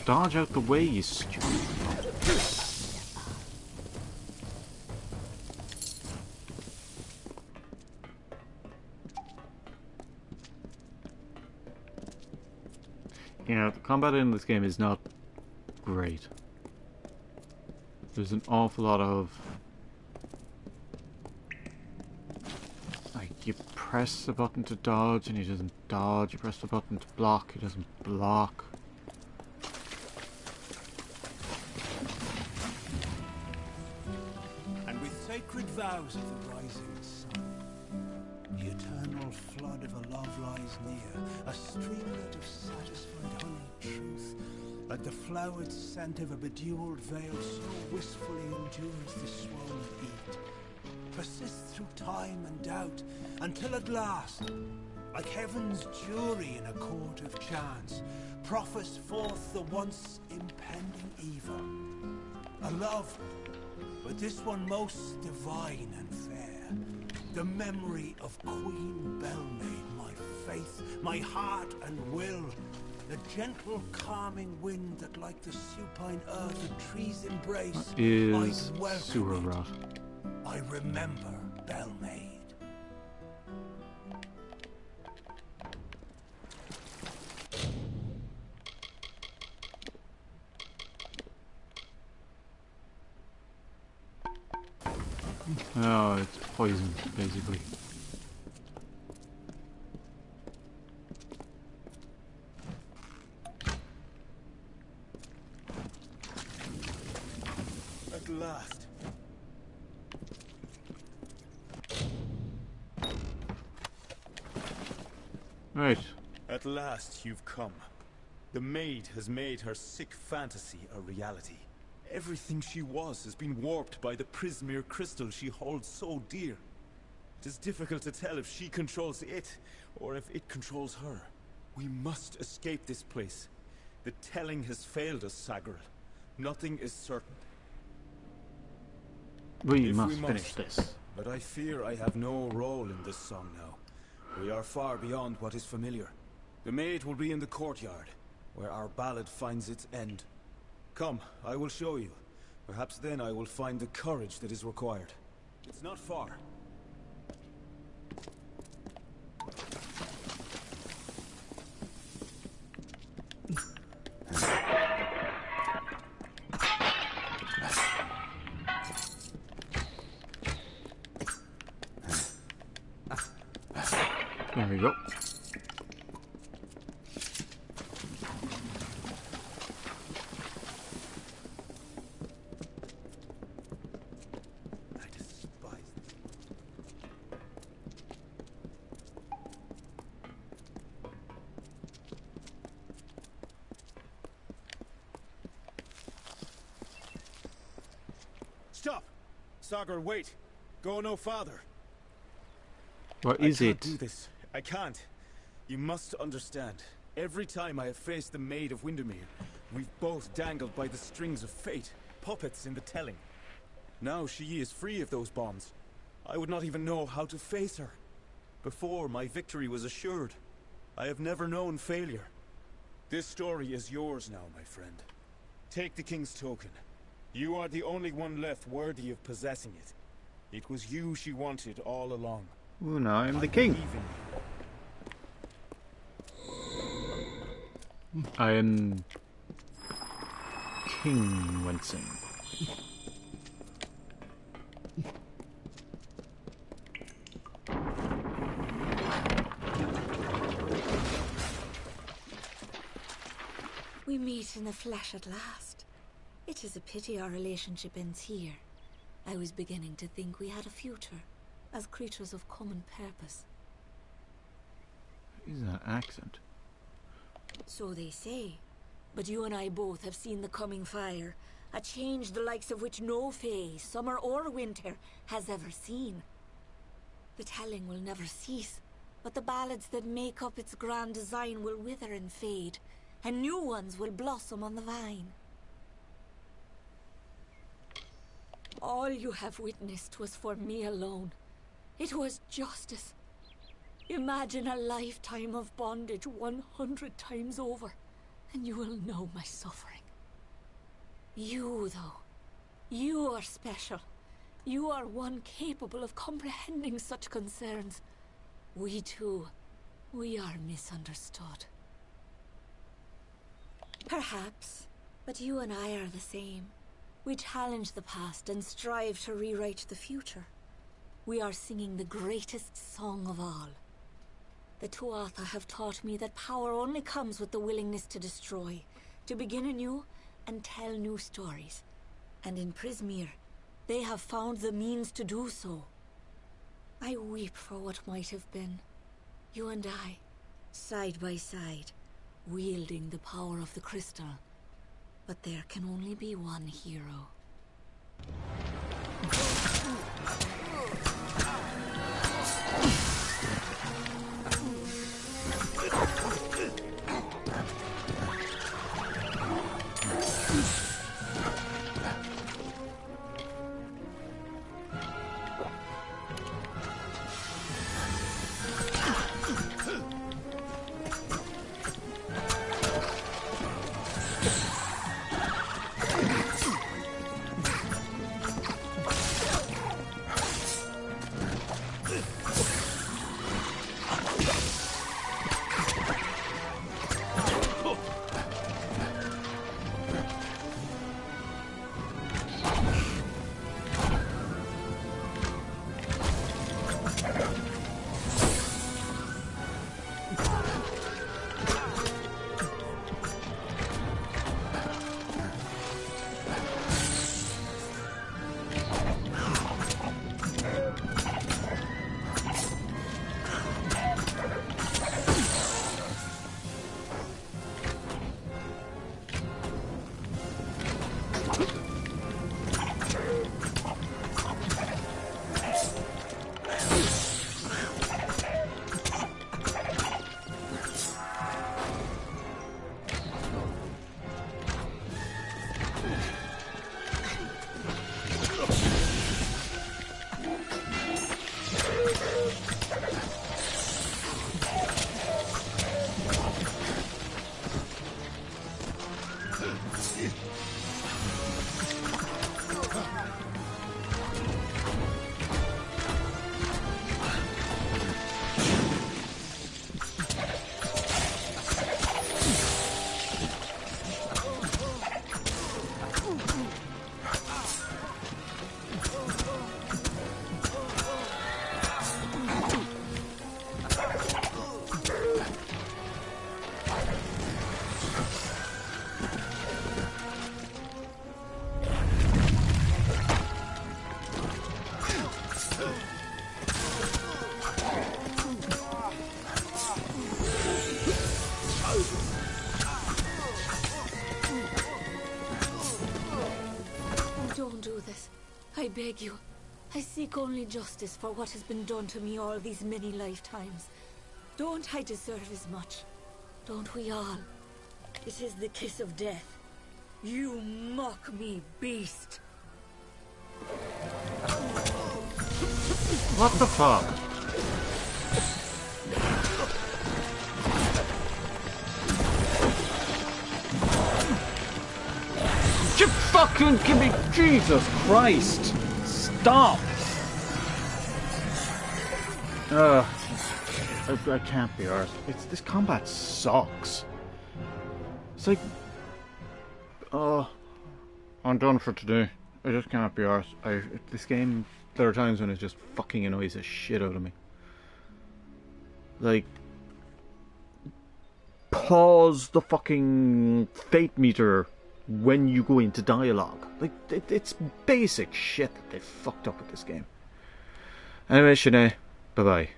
Dodge out the way, you stupid. You know, the combat in this game is not great. There's an awful lot of... like, you press the button to dodge and he doesn't dodge. You press the button to block, he doesn't block. And with sacred vows of the rising sun, the eternal flood of a love lies near, a streamlet of satisfied honeyed truth, like the flowered scent of a bedewed veil, so wistfully endures the swollen heat, persists through time and doubt, until at last, like heaven's jury in a court of chance, proffers forth the once impending evil. A love, but this one most divine and fair, the memory of Queen Belmaid, my faith, my heart and will, the gentle calming wind that like the supine earth the trees embrace, Is I welcome sewer it. rot. I remember Belmaid. Oh, it's poison, basically. At last. Right. At last you've come. The maid has made her sick fantasy a reality. Everything she was has been warped by the Prismere crystal she holds so dear. It is difficult to tell if she controls it, or if it controls her. We must escape this place. The telling has failed us, Sagril. Nothing is certain. We If must finish this. But I fear I have no role in this song now. We are far beyond what is familiar. The maid will be in the courtyard, where our ballad finds its end. Come, I will show you. Perhaps then I will find the courage that is required. It's not far. There we go. Stop! Sagar, wait! Go no farther. What is I it? can't do this. I can't. You must understand. Every time I have faced the Maid of Windermere, we've both dangled by the strings of fate, puppets in the telling. Now she is free of those bonds. I would not even know how to face her. Before, my victory was assured. I have never known failure. This story is yours now, my friend. Take the King's token. You are the only one left worthy of possessing it. It was you she wanted all along. Ooh, now I'm the king. I am King Wensing. We meet in the flesh at last. It is a pity our relationship ends here. I was beginning to think we had a future, as creatures of common purpose. Is that accent? So they say. But you and I both have seen the coming fire, a change the likes of which no fae, summer or winter, has ever seen. The telling will never cease, but the ballads that make up its grand design will wither and fade, and new ones will blossom on the vine. All you have witnessed was for me alone. It was justice. Imagine a lifetime of bondage 100 times over, and you will know my suffering. You, though, you are special. You are one capable of comprehending such concerns. We too, we are misunderstood. Perhaps, but you and I are the same. We challenge the past and strive to rewrite the future. We are singing the greatest song of all. The Tuatha have taught me that power only comes with the willingness to destroy, to begin anew and tell new stories. And in Prismeer, they have found the means to do so. I weep for what might have been. You and I, side by side, wielding the power of the crystal. But there can only be one hero. I beg you. I seek only justice for what has been done to me all these many lifetimes. Don't I deserve as much? Don't we all? It is the kiss of death. You mock me, beast. What the fuck? You fucking give me... Jesus Christ! Stop! I can't be arsed. This combat sucks. It's like... I'm done for today. I just can't be arsed. This game, there are times when it just fucking annoys the shit out of me. Like... Pause the fucking fate meter when you go into dialogue. Like, it's basic shit that they fucked up with this game. Anyway, Sinead, bye-bye.